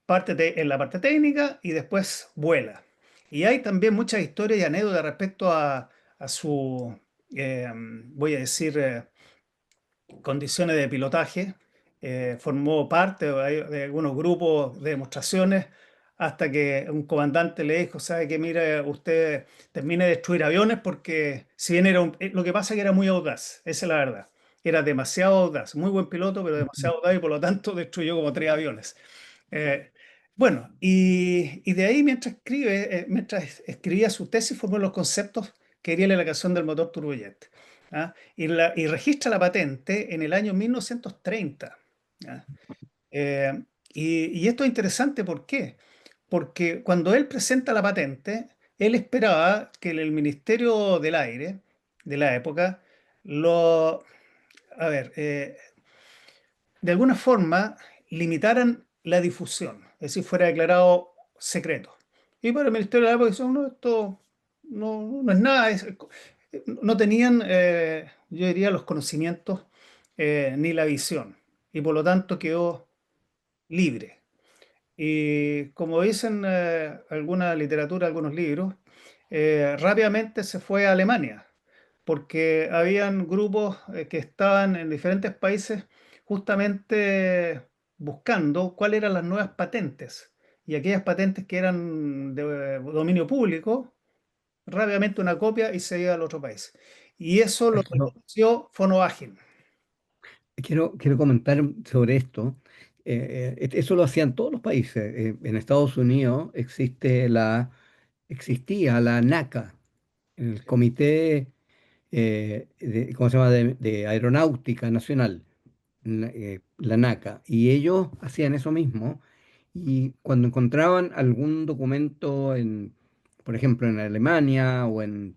en la parte técnica y después vuela. Y hay también muchas historias y anécdotas respecto a su, voy a decir, condiciones de pilotaje. Formó parte de algunos grupos de demostraciones hasta que un comandante le dijo, sabe que mire, usted termine de destruir aviones porque si bien lo que pasa es que era muy audaz, esa es la verdad. Era demasiado audaz, muy buen piloto, pero demasiado audaz y por lo tanto destruyó como 3 aviones. Eh, bueno, y de ahí mientras escribía su tesis, formó los conceptos que quería la elaboración del motor turbojet. Y registra la patente en el año 1930. ¿Ya? Eh, y esto es interesante, ¿por qué? Porque cuando él presenta la patente, él esperaba que el Ministerio del Aire de la época lo, a ver, de alguna forma limitaran la difusión, es decir, fuera declarado secreto. Y para el Ministerio de la época, no, esto no es nada, no tenían, yo diría, los conocimientos ni la visión, y por lo tanto quedó libre. Y como dicen alguna literatura, algunos libros, rápidamente se fue a Alemania, porque habían grupos que estaban en diferentes países justamente buscando cuáles eran las nuevas patentes. Y aquellas patentes que eran de dominio público, rápidamente una copia y se iba al otro país. Y eso lo Quiero, reconoció Volkswagen. quiero comentar sobre esto. Eso lo hacían todos los países. En Estados Unidos existía la NACA, el Comité ¿cómo se llama? De Aeronáutica Nacional, la NACA, y ellos hacían eso mismo, y cuando encontraban algún documento por ejemplo, en Alemania o en,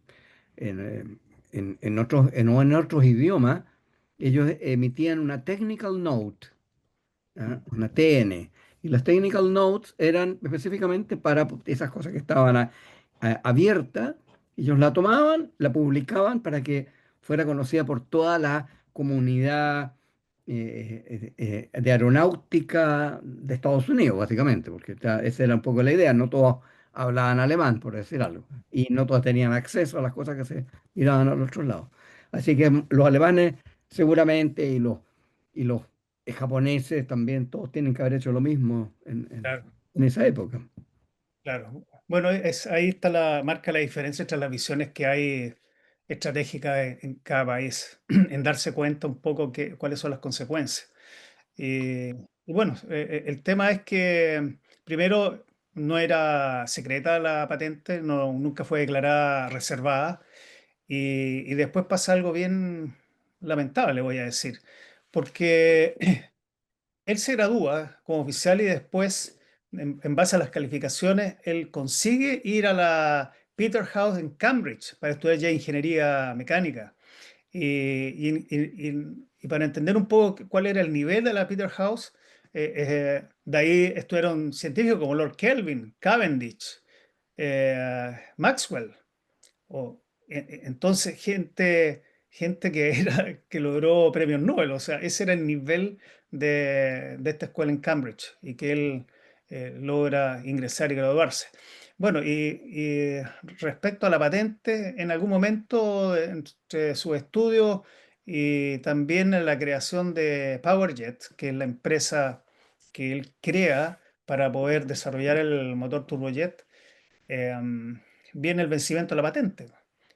eh, o en otros idiomas, ellos emitían una technical note, ¿ah? Una TN. Y las technical notes eran específicamente para esas cosas que estaban abiertas. Ellos la tomaban, la publicaban para que fuera conocida por toda la comunidad de aeronáutica de Estados Unidos, básicamente, porque esa era un poco la idea. No todos hablaban alemán, por decir algo, y no todos tenían acceso a las cosas que se miraban a los otros lados. Así que los alemanes seguramente y los japoneses también, todos tienen que haber hecho lo mismo Claro, en esa época. claro. Bueno, ahí está marca la diferencia entre las visiones que hay estratégica en cada país, en darse cuenta un poco cuáles son las consecuencias. Y bueno, el tema es que primero no era secreta la patente, nunca fue declarada reservada, y después pasa algo bien lamentable, voy a decir, porque él se gradúa como oficial y después, en base a las calificaciones, él consigue ir a la Peterhouse en Cambridge para estudiar ya ingeniería mecánica. Y para entender un poco cuál era el nivel de la Peterhouse, de ahí estudiaron científicos como Lord Kelvin, Cavendish, Maxwell. Entonces, gente que logró premios Nobel, o sea, ese era el nivel de esta escuela en Cambridge y que él logra ingresar y graduarse. Bueno, y respecto a la patente, en algún momento entre sus estudios y también en la creación de PowerJet, que es la empresa que él crea para poder desarrollar el motor turbojet, eh, viene el vencimiento de la patente.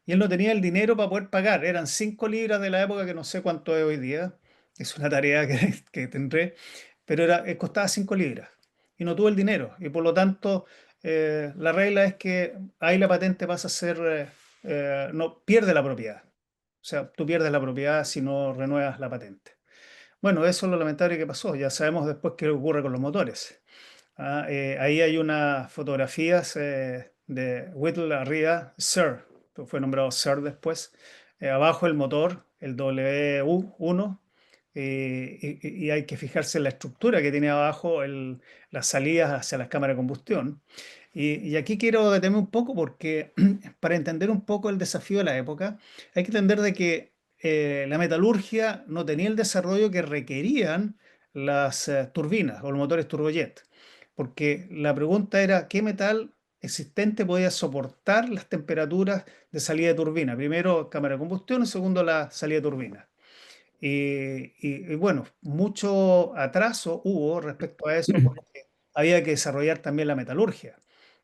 Y él no tenía el dinero para poder pagar. Eran 5 libras de la época, que no sé cuánto es hoy día. Es una tarea que tendré. Pero costaba 5 libras. Y no tuvo el dinero. Y por lo tanto, la regla es que ahí la patente pasa a ser, no, pierde la propiedad. O sea, tú pierdes la propiedad si no renuevas la patente. Bueno, eso es lo lamentable que pasó. Ya sabemos después qué ocurre con los motores. Ahí hay unas fotografías de Whittle arriba, Sir, fue nombrado Sir después. Abajo el motor, el WU1, y hay que fijarse en la estructura que tiene abajo las salidas hacia las cámaras de combustión. Y aquí quiero detenerme un poco porque para entender un poco el desafío de la época, hay que entender de que la metalurgia no tenía el desarrollo que requerían las turbinas o los motores turbojet, porque la pregunta era qué metal existente podía soportar las temperaturas de salida de turbina. Primero, cámara de combustión y segundo, la salida de turbina. Y bueno, mucho atraso hubo respecto a eso porque había que desarrollar también la metalurgia.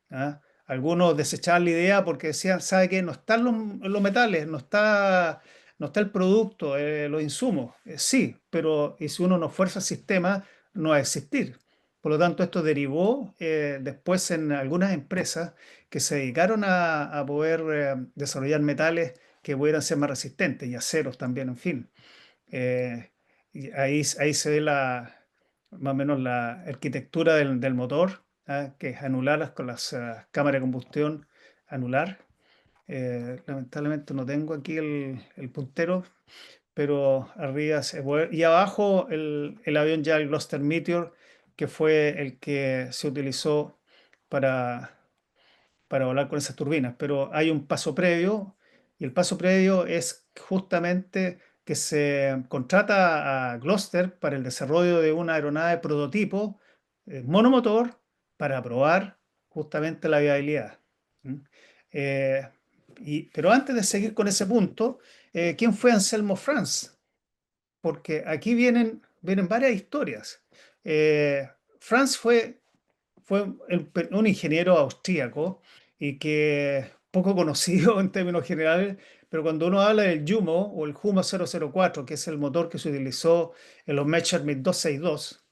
¿Ah? Algunos desechaban la idea porque decían, ¿sabe qué? No están los metales, no está el producto, los insumos. Sí, pero y si uno no fuerza el sistema, no va a existir. Por lo tanto, esto derivó después en algunas empresas que se dedicaron a poder desarrollar metales que pudieran ser más resistentes y aceros también, en fin. Y ahí se ve más o menos la arquitectura del motor, que es anular con las cámaras de combustión, anular. Lamentablemente no tengo aquí el puntero, pero arriba se puede. Y abajo el avión ya, el Gloster Meteor, que fue el que se utilizó para volar con esas turbinas, pero hay un paso previo y el paso previo es justamente que se contrata a Gloster para el desarrollo de una aeronave prototipo monomotor para probar justamente la viabilidad. ¿Mm? Eh, pero antes de seguir con ese punto, ¿quién fue Anselmo Franz? Porque aquí vienen varias historias. Franz fue un ingeniero austríaco y que poco conocido en términos generales, pero cuando uno habla del Jumo o el Jumo 004, que es el motor que se utilizó en los Messerschmitt 262,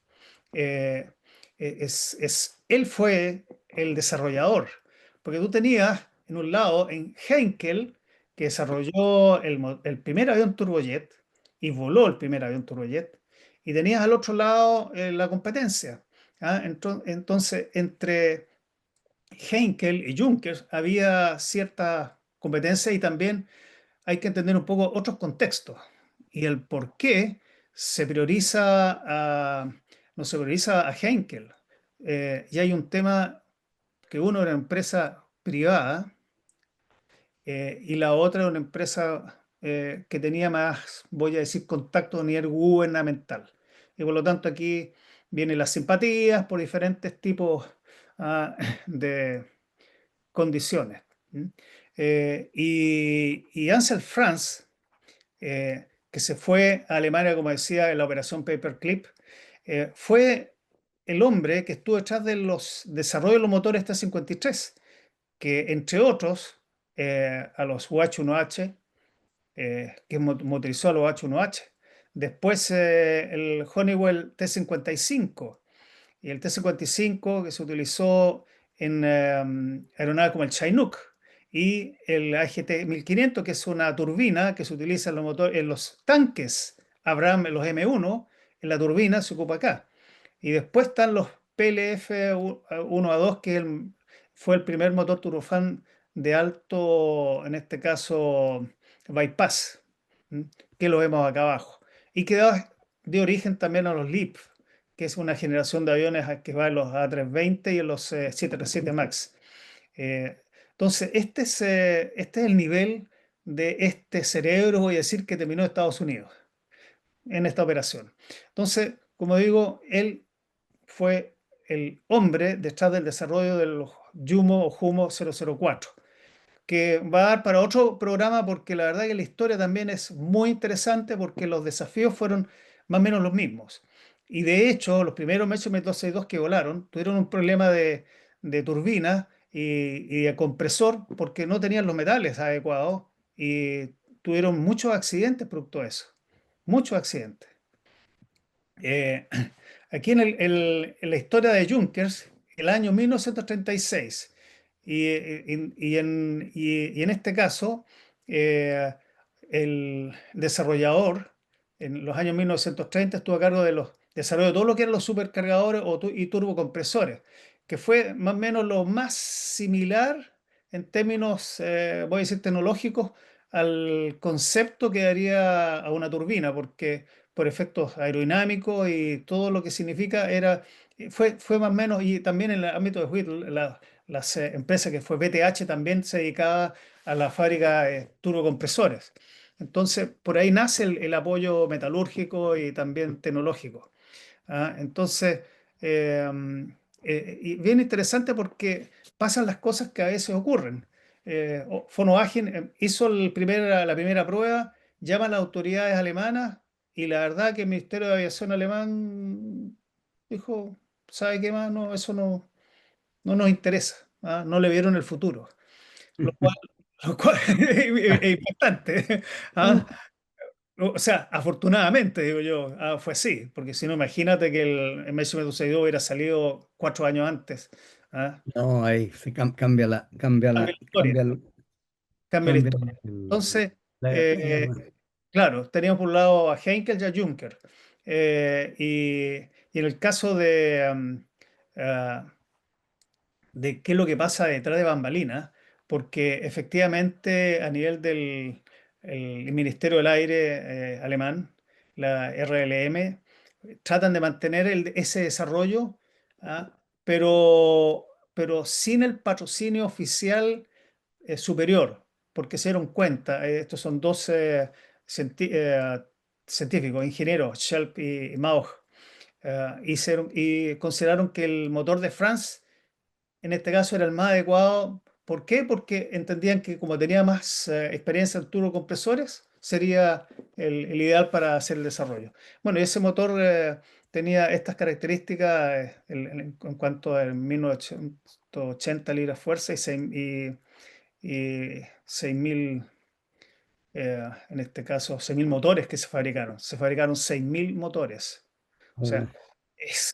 eh, él fue el desarrollador, porque tú tenías en un lado en Heinkel, que desarrolló el primer avión turbojet y voló el primer avión turbojet, y tenías al otro lado la competencia. Entonces, entre Heinkel y Junkers había cierta competencia y también hay que entender un poco otros contextos y el por qué se prioriza no se prioriza a Heinkel. Y hay un tema que uno era una empresa privada y la otra era una empresa que tenía más, voy a decir, contacto a nivel gubernamental. Y por lo tanto aquí vienen las simpatías por diferentes tipos de condiciones. ¿Mm? Y Ansel Franz, que se fue a Alemania, como decía, en la operación Paperclip, fue el hombre que estuvo detrás de los desarrollos de los motores T-53, que entre otros, a los UH-1H, que motorizó a los H-1H. Después el Honeywell T-55 y el T-55 que se utilizó en aeronaves como el Chinook y el AGT-1500, que es una turbina que se utiliza en en los tanques Abrams, en los M1, en la turbina se ocupa acá. Y después están los PLF-1A2, que fue el primer motor turbofán de alto, en este caso, bypass, ¿m? Que lo vemos acá abajo. Y que dio origen también a los LEAP, que es una generación de aviones que va en los A320 y en los 737 MAX. Entonces, este es el nivel de este cerebro, voy a decir, que terminó en Estados Unidos en esta operación. Entonces, como digo, él fue el hombre detrás del desarrollo de los Jumo o Jumo 004, que va a dar para otro programa porque la verdad que la historia también es muy interesante porque los desafíos fueron más o menos los mismos. Y de hecho, los primeros Messerschmitt 262 que volaron tuvieron un problema de turbina y de compresor porque no tenían los metales adecuados y tuvieron muchos accidentes producto de eso. Muchos accidentes. Eh, Aquí en la historia de Junkers, el año 1936, y en este caso, eh, el desarrollador en los años 1930 estuvo a cargo de los desarrollo de todo lo que eran los supercargadores y turbocompresores, que fue más o menos lo más similar en términos, voy a decir, tecnológicos al concepto que daría a una turbina, porque por efectos aerodinámicos y todo lo que significa fue más o menos, y también en el ámbito de Whittle, las empresas que fue BTH también se dedicaba a la fábrica de turbocompresores. Entonces, por ahí nace el apoyo metalúrgico y también tecnológico. ¿Ah? Entonces, eh, y bien interesante porque pasan las cosas que a veces ocurren. Von Ohagen hizo la primera prueba, llama a las autoridades alemanas y la verdad que el Ministerio de Aviación alemán dijo, ¿sabe qué más? No, eso no nos interesa. ¿Ah? No le vieron el futuro. Lo cual, lo cual es impactante. ¿Ah? O sea, afortunadamente, digo yo, fue así, porque si no, imagínate que el Messi Medusa hubiera salido 4 años antes. ¿Ah? No, ahí se cambia Cambia la historia, cambia la cambia historia. el- Entonces, la eh, guerra. claro, teníamos por un lado a Heinkel y a Juncker. Y en el caso ah, de qué es lo que pasa detrás de bambalinas, porque efectivamente a nivel del el Ministerio del Aire alemán, la RLM, tratan de mantener ese desarrollo, ¿ah? pero sin el patrocinio oficial superior, porque se dieron cuenta, estos son dos científicos, ingenieros, Schelp y Mauch, y consideraron que el motor de France en este caso era el más adecuado. ¿Por qué? Porque entendían que como tenía más experiencia en turbocompresores, sería el ideal para hacer el desarrollo. Bueno, y ese motor tenía estas características en cuanto a 1980 libras fuerza y 6.000, en este caso, 6.000 motores que se fabricaron. Se fabricaron 6.000 motores. O sea, Oh,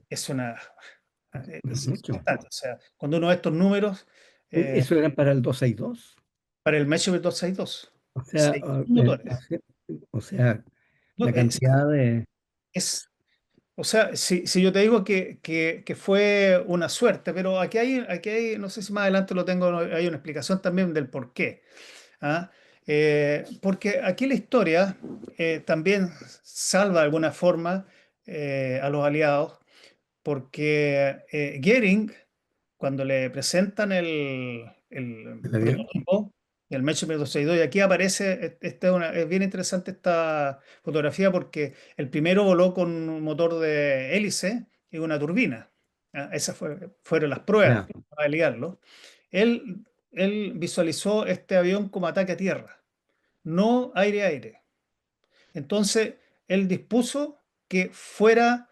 es una... es Es mucho. bastante. O sea, cuando uno ve estos números, eh, Eso era para el 262. para el Measurement 262, O sea, 6 motores. o sea, No, la cantidad de... es- o sea, si yo te digo que fue una suerte, pero aquí hay, no sé si más adelante lo tengo, hay una explicación también del por qué. ¿Ah? Porque aquí la historia también salva de alguna forma a los aliados, porque Goering, cuando le presentan el ¿El avión? prototipo, el Messerschmitt 262, y aquí aparece, es bien interesante esta fotografía porque el primero voló con un motor de hélice y una turbina. Esas fueron las pruebas Ya, para ligarlo. Él visualizó este avión como ataque a tierra, no aire-aire. Entonces, él dispuso que fuera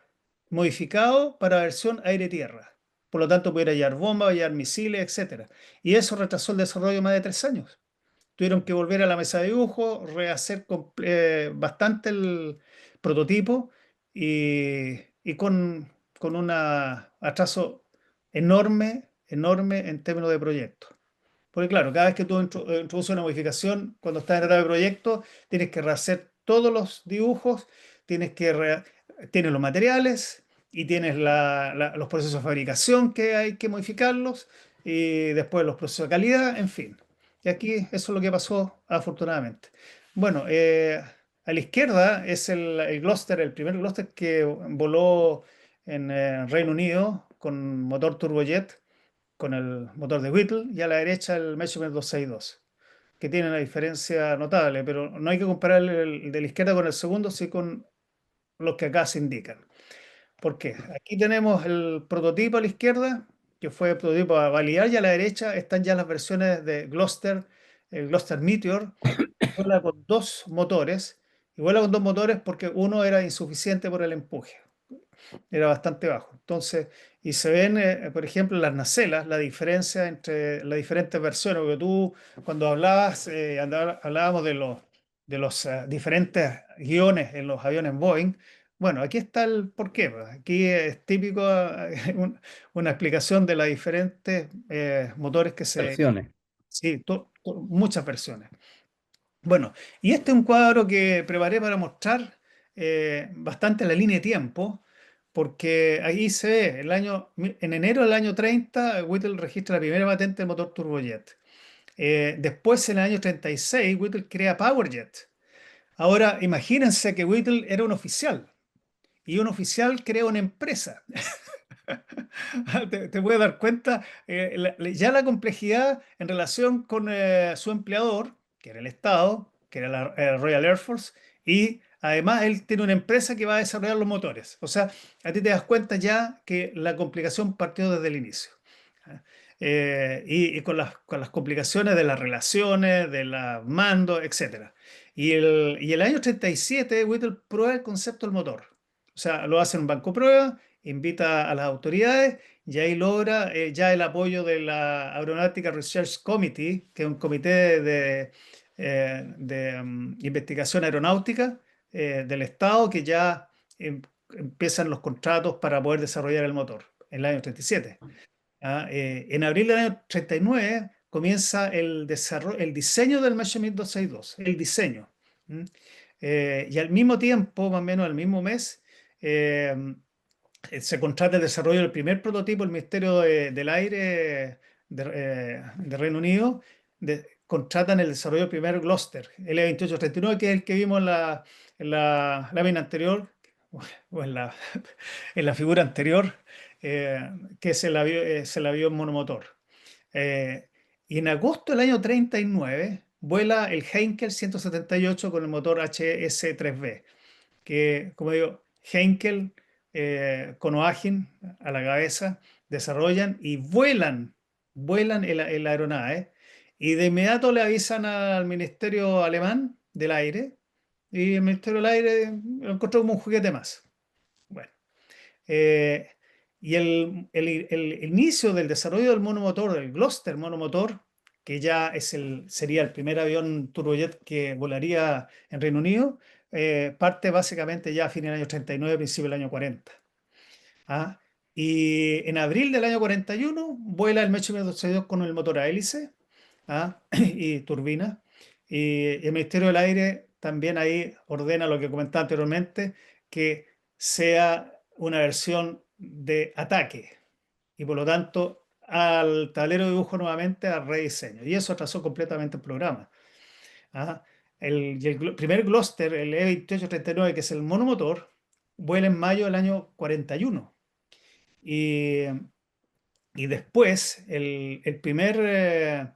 modificado para versión aire-tierra. Por lo tanto, pudiera llevar bombas, llevar misiles, etcétera. Y eso retrasó el desarrollo más de 3 años. tuvieron que volver a la mesa de dibujo, rehacer bastante el prototipo y con un atraso enorme, enorme en términos de proyecto. Porque claro, cada vez que tú introduces una modificación, cuando estás en etapa de proyecto, tienes que rehacer todos los dibujos, tienes los materiales y tienes los procesos de fabricación que hay que modificarlos y después los procesos de calidad, en fin. Y aquí eso es lo que pasó afortunadamente. Bueno, a la izquierda es el Gloster, el primer Gloster que voló en Reino Unido con motor turbojet con el motor de Whittle y a la derecha el Measurement 262, que tiene una diferencia notable, pero no hay que comparar el de la izquierda con el segundo, sino con los que acá se indican. ¿Por qué? Aquí tenemos el prototipo a la izquierda, que fue el prototipo a validar, y a la derecha están ya las versiones de Gloster, el Gloster Meteor, que vuela con dos motores, y vuela con dos motores porque uno era insuficiente por el empuje, era bastante bajo. Entonces, y se ven, por ejemplo, en las nacelas, la diferencia entre las diferentes versiones, porque tú cuando hablabas, hablábamos de los diferentes guiones en los aviones Boeing. Bueno, aquí está el porqué, pues. Aquí es típico una explicación de las diferentes motores que se... Versiones. Sí, muchas versiones. Bueno, y este es un cuadro que preparé para mostrar bastante la línea de tiempo, porque ahí se ve, en enero del año 30, Whittle registra la primera patente de motor turbojet. Después, en el año 36, Whittle crea PowerJet. Ahora, imagínense que Whittle era un oficial, y un oficial crea una empresa. Te puedes dar cuenta, ya la complejidad en relación con su empleador, que era el Estado, que era la Royal Air Force, y además él tiene una empresa que va a desarrollar los motores. O sea, a ti te das cuenta ya que la complicación partió desde el inicio. ¿Ah? Y con las complicaciones de las relaciones, de los mandos, etc. Y el año 37, Whittle prueba el concepto del motor. O sea, lo hace en un banco prueba, invita a las autoridades y ahí logra ya el apoyo de la Aeronautical Research Committee, que es un comité de investigación aeronáutica del Estado, que ya empiezan los contratos para poder desarrollar el motor en el año 37. ¿Ah? En abril del año 39 comienza el diseño del Measurement 262, el diseño. ¿Mm? Y al mismo tiempo, más o menos al mismo mes, se contrata el desarrollo del primer prototipo, el Ministerio del Aire de Reino Unido, contratan el desarrollo del primer Gloster, el E2839, que es el que vimos en la lámina anterior, o en la figura anterior, que es el avión monomotor. Eh, y en agosto del año 39 vuela el Heinkel 178 con el motor HS-3B, que, como digo, Heinkel con Oagin a la cabeza, desarrollan y vuelan el aeronave y de inmediato le avisan al Ministerio Alemán del Aire y el Ministerio del Aire lo encontró como un juguete más. Bueno, eh, y el inicio del desarrollo del monomotor, del Gloster monomotor, que ya sería el primer avión turbojet que volaría en Reino Unido, parte básicamente ya a fines del año 39, principio del año 40. ¿Ah? Y en abril del año 41 vuela el Measurement 262 con el motor a hélice, ¿ah? Y turbina. Y el Ministerio del Aire también ahí ordena lo que comentaba anteriormente, que sea una versión de ataque y por lo tanto al tablero de dibujo nuevamente a rediseño. Y eso atrasó completamente el programa. ¿Ah? Y el primer Gloster, el E2839, que es el monomotor, vuela en mayo del año 41. Y, y después el primer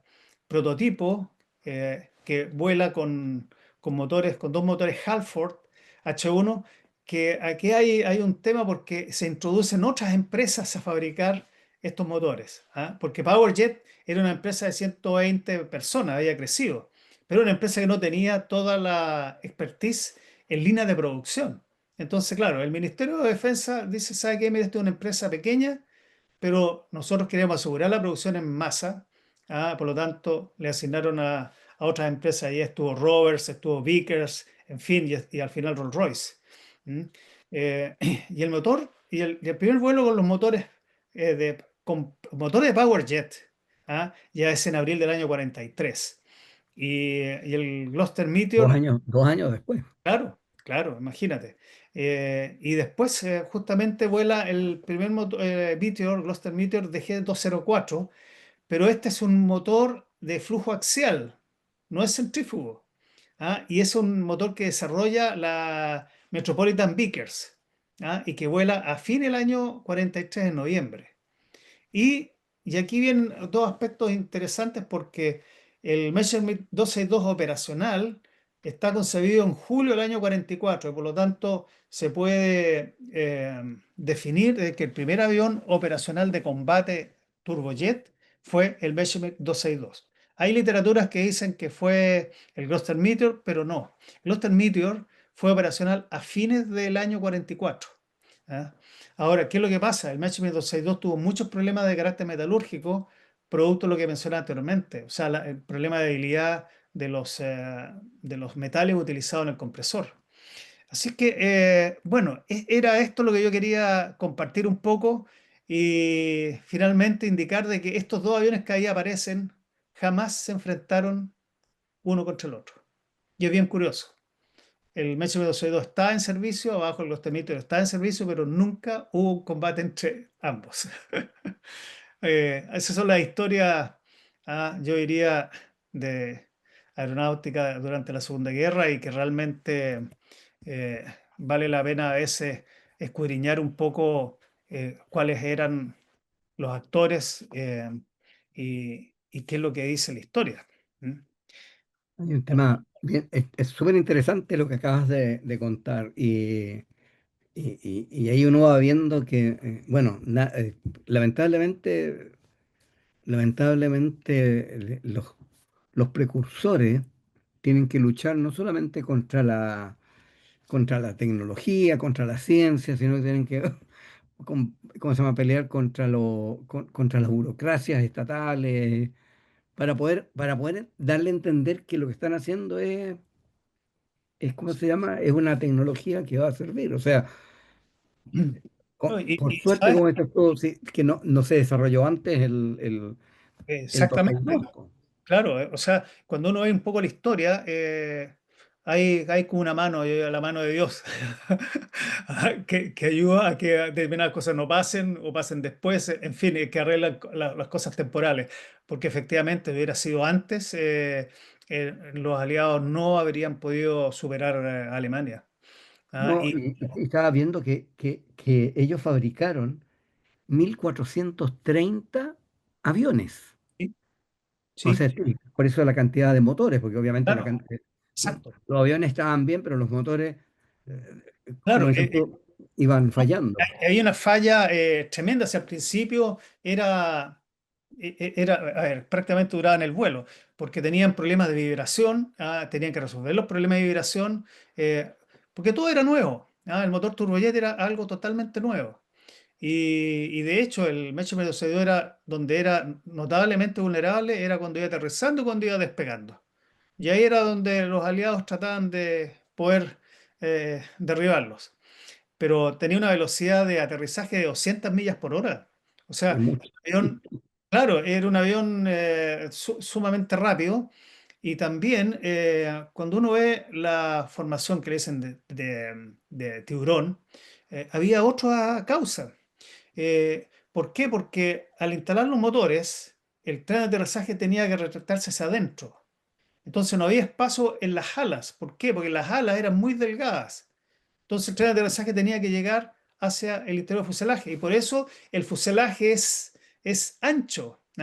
prototipo que vuela con motores, con dos motores Halford H1, que aquí hay un tema porque se introducen otras empresas a fabricar estos motores. ¿Ah? Porque PowerJet era una empresa de 120 personas, había crecido, pero una empresa que no tenía toda la expertise en línea de producción. Entonces, claro, el Ministerio de Defensa dice, ¿sabe qué? Mira, esta es una empresa pequeña, pero nosotros queremos asegurar la producción en masa. Por lo tanto, le asignaron a a otras empresas. Ahí estuvo Roberts, estuvo Vickers, en fin, y al final Rolls-Royce. ¿Mm? Eh, y el motor, y el primer vuelo con los motores, con motores de PowerJet, ¿ah? Ya es en abril del año 43. Y el Gloster Meteor, 2 años después. claro, claro, imagínate. Y después justamente vuela el primer Meteor, Gloster Meteor de G204, pero este es un motor de flujo axial, no es centrífugo. ¿Ah? Y es un motor que desarrolla la Metropolitan Vickers, ¿ah? Y que vuela a fin del año 43 en noviembre. Y, y aquí vienen dos aspectos interesantes porque el Messerschmitt 262 operacional está concebido en julio del año 44 y por lo tanto se puede definir de que el primer avión operacional de combate turbojet fue el Messerschmitt 262. Hay literaturas que dicen que fue el Gloster Meteor, pero no. El Gloster Meteor fue operacional a fines del año 44. ¿Ah? Ahora, ¿qué es lo que pasa? El Messerschmitt 262 tuvo muchos problemas de carácter metalúrgico, producto de lo que mencioné anteriormente, o sea, el problema de debilidad de los metales utilizados en el compresor. Así que, bueno, era esto lo que yo quería compartir un poco y finalmente indicar de que estos dos aviones que ahí aparecen jamás se enfrentaron uno contra el otro. Y es bien curioso. El Messerschmitt 262 está en servicio, abajo el Gloster Meteor está en servicio, pero nunca hubo un combate entre ambos. Esas son las historias, yo diría, de aeronáutica durante la Segunda Guerra y que realmente eh, vale la pena a veces escudriñar un poco cuáles eran los actores y qué es lo que dice la historia. ¿Mm? Hay un tema bien, es súper interesante lo que acabas de contar y ahí uno va viendo que, bueno, lamentablemente, los precursores tienen que luchar no solamente contra la tecnología, contra la ciencia, sino que tienen que, ¿cómo se llama?, pelear contra las burocracias estatales, para poder darle a entender que lo que están haciendo ¿cómo se llama? Es una tecnología que va a servir. O sea, No, por suerte, ¿sabes? como esto es todo, sí, que no se desarrolló antes el Exactamente. 262, po. Claro, o sea, cuando uno ve un poco la historia, hay como una mano, la mano de Dios, que ayuda a que determinadas cosas no pasen o pasen después, en fin, que arreglan las cosas temporales, porque efectivamente hubiera sido antes, los aliados no habrían podido superar a Alemania. Ah, No, y estaba viendo que ellos fabricaron 1430 aviones. sí, O sí, sea, sí, por eso la cantidad de motores, porque obviamente claro, exacto. los aviones estaban bien, pero los motores, como Claro, dices tú, iban fallando. hay una falla tremenda. Si al principio a ver, prácticamente duraban el vuelo, porque tenían problemas de vibración, tenían que resolver los problemas de vibración, porque todo era nuevo. El motor turbojet era algo totalmente nuevo. Y de hecho, el Mecho Medio era donde era notablemente vulnerable, era cuando iba aterrizando y cuando iba despegando. Y ahí era donde los aliados trataban de poder derribarlos, pero tenía una velocidad de aterrizaje de 200 millas por hora. O Es sea, mucho. el avión, claro, era un avión sumamente rápido. Y también cuando uno ve la formación que le dicen de tiburón, había otra causa. ¿Por qué? Porque al instalar los motores, el tren de aterrizaje tenía que retractarse hacia adentro. Entonces no había espacio en las alas. ¿Por qué? Porque las alas eran muy delgadas. Entonces el tren de aterrizaje tenía que llegar hacia el interior del fuselaje y por eso el fuselaje es ancho, y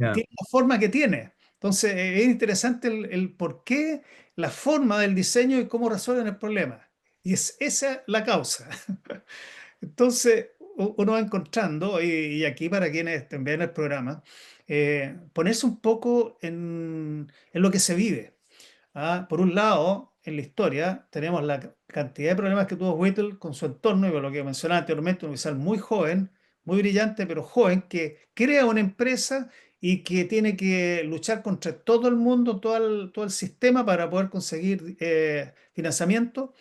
Ya. tiene la forma que tiene. Entonces es interesante el por qué, la forma del diseño y cómo resuelven el problema. Y es esa la causa. Entonces uno va encontrando, y aquí para quienes estén viendo el programa, ponerse un poco en lo que se vive. Por un lado, en la historia tenemos la cantidad de problemas que tuvo Whittle con su entorno y con lo que mencionaba anteriormente, un oficial muy joven, muy brillante, pero joven, que crea una empresa y que tiene que luchar contra todo el mundo, todo el sistema para poder conseguir financiamiento.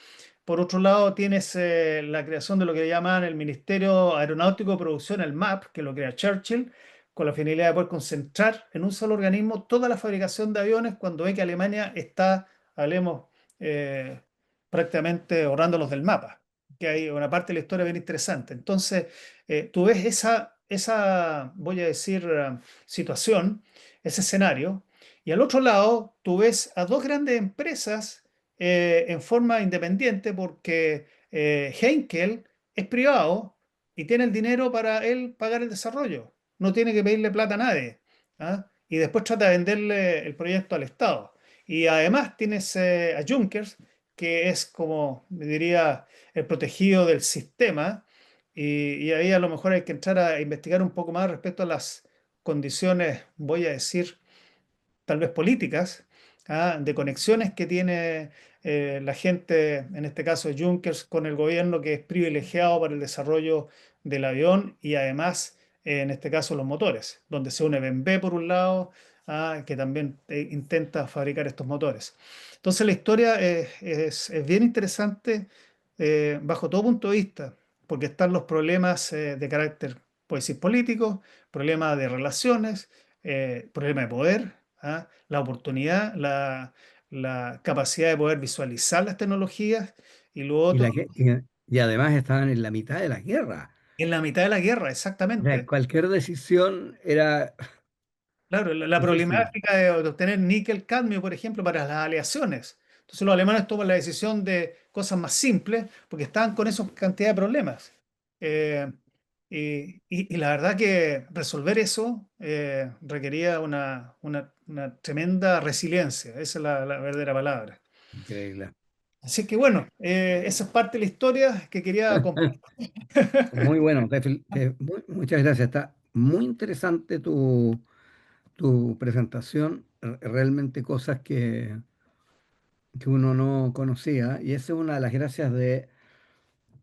Por otro lado, tienes la creación de lo que llaman el Ministerio Aeronáutico de Producción, el MAP, que lo crea Churchill, con la finalidad de poder concentrar en un solo organismo toda la fabricación de aviones cuando ve que Alemania está, hablemos, eh, prácticamente ahorrándolos del mapa, que hay una parte de la historia bien interesante. Entonces, tú ves voy a decir, situación, ese escenario, y al otro lado, tú ves a dos grandes empresas en forma independiente porque Henkel es privado y tiene el dinero para él pagar el desarrollo. No tiene que pedirle plata a nadie. ¿Ah? Y después trata de venderle el proyecto al Estado. Y además tienes a Junkers, que es como, me diría, el protegido del sistema. Y ahí a lo mejor hay que entrar a investigar un poco más respecto a las condiciones, voy a decir, tal vez políticas, de conexiones que tiene la gente, en este caso Junkers, con el gobierno que es privilegiado para el desarrollo del avión y además, en este caso, los motores, donde se une BMW por un lado, que también intenta fabricar estos motores. Entonces la historia es bien interesante bajo todo punto de vista, porque están los problemas de carácter, puede decir, político, problemas de relaciones, problema de poder, la oportunidad, la capacidad de poder visualizar las tecnologías y lo Y, otro, y además estaban en la mitad de la guerra. en la mitad de la guerra, O sea, exactamente. cualquier decisión era Claro, la difícil. problemática de obtener níquel cadmio, por ejemplo, para las aleaciones. Entonces los alemanes toman la decisión de cosas más simples porque estaban con esa cantidad de problemas. Eh, y la verdad que resolver eso requería una tremenda resiliencia, esa es la verdadera palabra. Increíble. Así que bueno, esa es parte de la historia que quería compartir. Muy bueno. Muchas gracias. Está muy interesante tu presentación. Realmente cosas que uno no conocía. Y esa es una de las gracias de,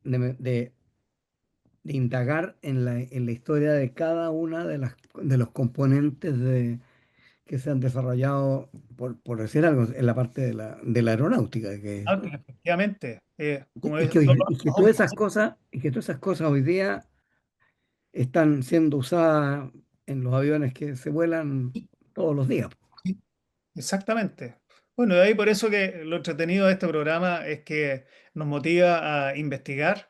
de- de indagar en la historia de cada una de los componentes que se han desarrollado, por decir algo, en la parte de la aeronáutica. Efectivamente, como es, Y que todas esas cosas, y que todas esas cosas hoy día están siendo usadas en los aviones que se vuelan todos los días. exactamente. Bueno, de ahí por eso que lo entretenido de este programa es que nos motiva a investigar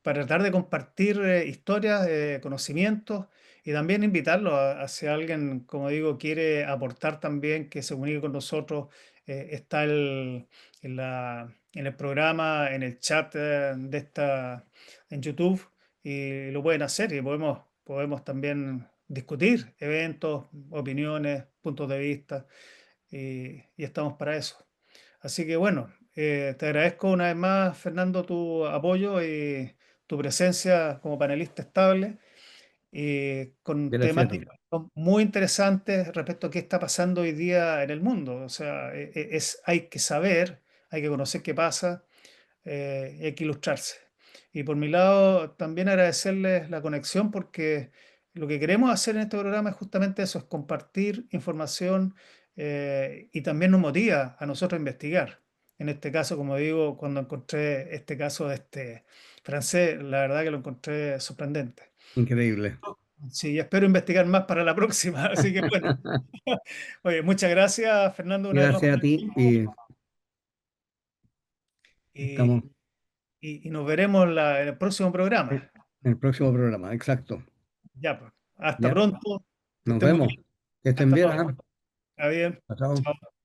para tratar de compartir historias, conocimientos y también invitarlo a si alguien, como digo, quiere aportar también, que se comunique con nosotros. Está en el programa, en el chat en YouTube y lo pueden hacer y podemos también discutir eventos, opiniones, puntos de vista y estamos para eso. Así que bueno, te agradezco una vez más, Fernando, tu apoyo y tu presencia como panelista estable con Gracias a ti. temáticas muy interesantes respecto a qué está pasando hoy día en el mundo. O sea, hay que saber, hay que conocer qué pasa y hay que ilustrarse. Y por mi lado, también agradecerles la conexión porque lo que queremos hacer en este programa es justamente eso, es compartir información y también nos motiva a nosotros a investigar. En este caso, como digo, cuando encontré este caso de este francés, la verdad que lo encontré sorprendente. Increíble. Sí, espero investigar más para la próxima. Así que bueno, oye, muchas gracias, Fernando, una vez más Gracias por a el ti tiempo y estamos y, y nos veremos en el próximo programa. en el próximo programa. Exacto. Ya, pues. Hasta ¿Ya? pronto. Que Nos estén muy vemos. bien. Que estén Hasta bien, luego. ¿ah? Está bien. Chao. Chao.